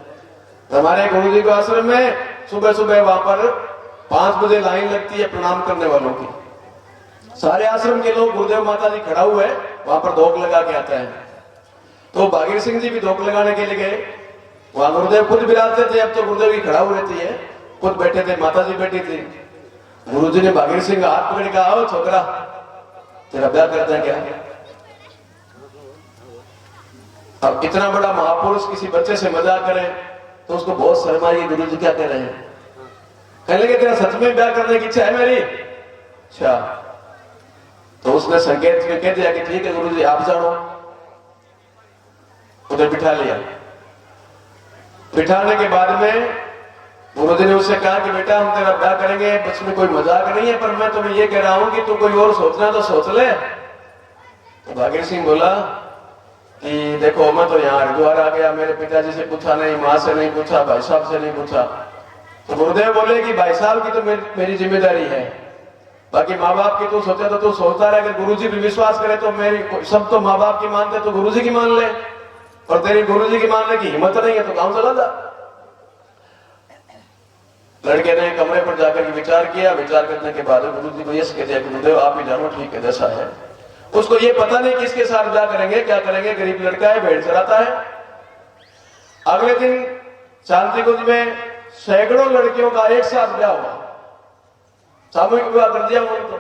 [SPEAKER 1] हमारे गुरुजी को आश्रम में सुबह सुबह वहां पर 5 बजे लाइन लगती है प्रणाम करने वालों की। सारे आश्रम के लोग, गुरुदेव माता जी खड़ा हुए वहां पर धोख लगा के आते हैं। तो भागीरथ सिंह जी भी धोख लगाने के लिए गए। वहां गुरुदेव खुद बिराजते थे, अब तो गुरुदेव की खड़ा हुई रहती है, खुद बैठे थे, माता जी बैठी थी। गुरुजी ने भागीरथ सिंह का हाथ पकड़ के, आओ छोकरा, तेरा ब्याह करते हैं क्या? अब इतना बड़ा महापुरुष किसी बच्चे से मजाक करे तो उसको बहुत शर्म आई। गुरुजी क्या कह रहे हैं? कहने लगे, तेरा सच में ब्याह करने की इच्छा है मेरी? अच्छा। तो उसने संकेत में कह दिया कि ठीक है गुरुजी, आप जानो। उधर बिठा लिया। बिठाने के बाद में गुरुजी ने उससे कहा कि बेटा, हम तेरा ब्याह करेंगे, इसमें कोई मजाक नहीं है, पर मैं तुम्हें ये कह रहा हूं कि तू कोई और सोचना तो सोच ले। तो भागीरथ सिंह बोला कि देखो, मैं तो यहाँ हरिद्वार आ गया, मेरे पिताजी से पूछा नहीं, माँ से नहीं पूछा, भाई साहब से नहीं पूछा। तो गुरुदेव बोले कि भाई साहब की तो मेरी जिम्मेदारी है, बाकी माँ बाप की तू सोचे तो तू सोचता रहे। अगर गुरुजी भी विश्वास करे तो मेरी, सब तो माँ बाप की मानते तो गुरुजी की मान ले, और तेरी गुरुजी की मानने की हिम्मत नहीं है तो काम चला जा। लड़के ने कमरे पर जाकर के विचार किया। विचार करने के बाद गुरुजी को यश कह दिया, गुरुदेव आप ही जानो, ठीक है जैसा है। उसको ये पता नहीं किसके साथ ब्याह करेंगे, क्या करेंगे, गरीब लड़का है, भेड़ चराता है। अगले दिन शांति कुंज में सैकड़ों लड़कियों का एक साथ ब्याह हुआ, सामूहिक विवाह कर दिया उनको।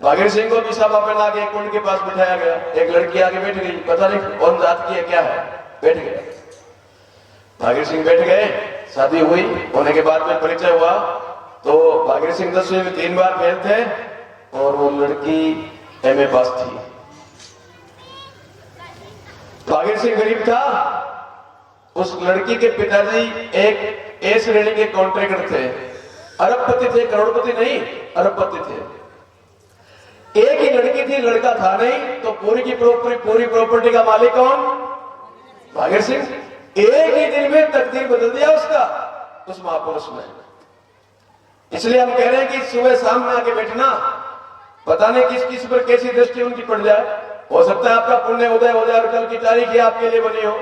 [SPEAKER 1] भागीरथ सिंह को भी सभा पहना के एक कुंड के पास बिठाया गया। एक लड़की आगे बैठ गई, पता नहीं कौन जात की है, क्या है, बैठ गया। भागीरथ सिंह बैठ गए। शादी हुई, होने के बाद में परिचय हुआ तो भागीरथ सिंह 10वीं में 3 बार फेल थे और वो लड़की MA पास थी। भागीरथ सिंह गरीब था। उस लड़की के पिताजी एक A श्रेणी के कॉन्ट्रैक्टर थे, अरबपति थे, करोड़पति नहीं, अरबपति थे। एक ही लड़की थी, लड़का था नहीं, तो पूरी प्रॉपर्टी का मालिक कौन? भागीरथ सिंह। एक ही दिन में तकदीर बदल दिया उसका, उस महापुरुष ने। इसलिए हम कह रहे हैं कि सुबह शाम में आके बैठना, पता नहीं किस किस पर कैसी दृष्टि उनकी पड़ जाए। हो सकता है आपका पुण्य उदय हो जाए और कल की तारीख ही आपके लिए बनी हो।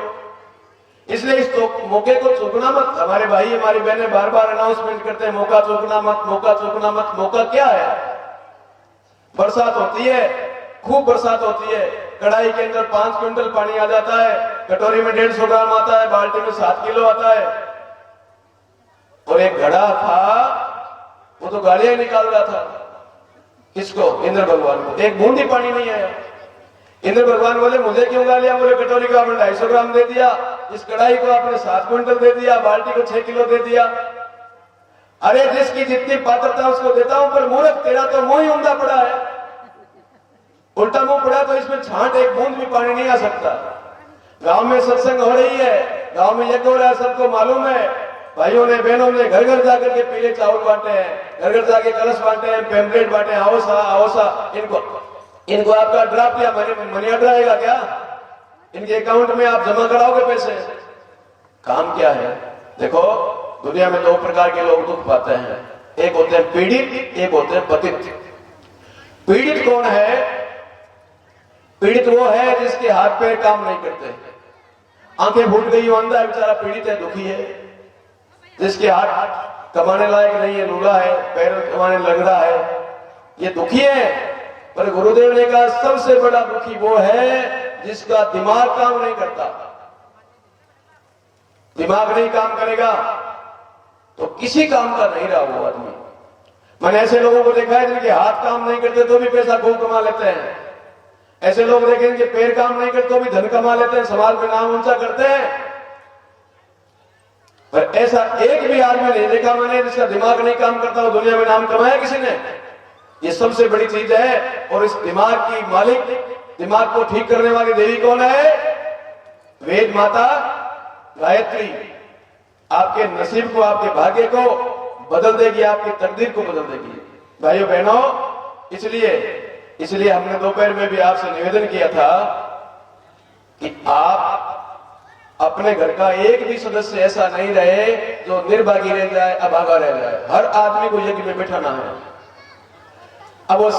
[SPEAKER 1] इसलिए इस मौके को चूकना मत। हमारे भाई हमारी बहनें बार बार अनाउंसमेंट करते हैं, मौका चूकना मत, मौका चूकना मत। मौका क्या है? बरसात होती है, खूब बरसात होती है, कढ़ाई के अंदर 5 क्विंटल पानी आ जाता है, कटोरी में 150 ग्राम आता है, बाल्टी में 7 किलो आता है। और एक घड़ा था, वो तो गालियां निकाल रहा था। किसको? इंद्र भगवान को। एक बूंदी पानी नहीं आया। इंद्र भगवान बोले, मुझे क्यों गालियां? बोले, कटोरी को आपने 250 ग्राम दे दिया, इस कढ़ाई को आपने 7 क्विंटल दे दिया, बाल्टी को 6 किलो दे दिया। अरे जिसकी जितनी पात्रता उसको देता हूं, पर मूर्ख तेरा तो मुंह ही उंधा पड़ा है, उल्टा मुंह पड़ा, तो इसमें छांट एक बूंद भी पानी नहीं आ सकता। गांव में सत्संग हो रही है, गांव में यज्ञ हो रहा है, सबको मालूम है। भाइयों ने बहनों ने घर घर जाकर के पीले चावल बांटे हैं, घर घर जाके कलश बांटे हैं, पेम्पलेट बांटे हैं, आओ सा। इनको आपका ड्राफ्ट या मनी ऑर्डर आएगा क्या? इनके अकाउंट में आप जमा कराओगे पैसे? काम क्या है? देखो, दुनिया में 2 प्रकार के लोग दुख पाते हैं। एक होते हैं पीड़ित, एक होते हैं पतित। पीड़ित कौन है? पीड़ित वो है जिसके हाथ पैर काम नहीं करते, आंखें फूट गई, अंधा है बेचारा, पीड़ित है, दुखी है। जिसके हाथ कमाने लायक नहीं है, लूला है, पैर कमाने लग रहा है, ये दुखी है। पर गुरुदेव ने कहा सबसे बड़ा दुखी वो है जिसका दिमाग काम नहीं करता। दिमाग नहीं काम करेगा तो किसी काम का नहीं रहा वो आदमी। मैंने ऐसे लोगों को देखा है जिनके हाथ काम नहीं करते तो भी पैसा खूब कमा लेते हैं। ऐसे लोग देखें कि पैर काम नहीं करते तो भी धन कमा लेते हैं, समाज में नाम ऊंचा करते हैं। पर ऐसा एक भी आदमी नहीं देखा मैंने जिसका दिमाग नहीं काम करता हो दुनिया में नाम कमाया किसी ने। ये सबसे बड़ी चीज है। और इस दिमाग की मालिक, दिमाग को ठीक करने वाली देवी कौन है? वेद माता गायत्री। आपके नसीब को, आपके भाग्य को बदल देगी, आपकी तकदीर को बदल देगी। भाइयों बहनों, इसलिए हमने दोपहर में भी आपसे निवेदन किया था कि आप अपने घर का एक भी सदस्य ऐसा नहीं रहे जो निर्भागी रह जाए, अभागा रह जाए। हर आदमी को यज्ञ में बैठाना है। अब वो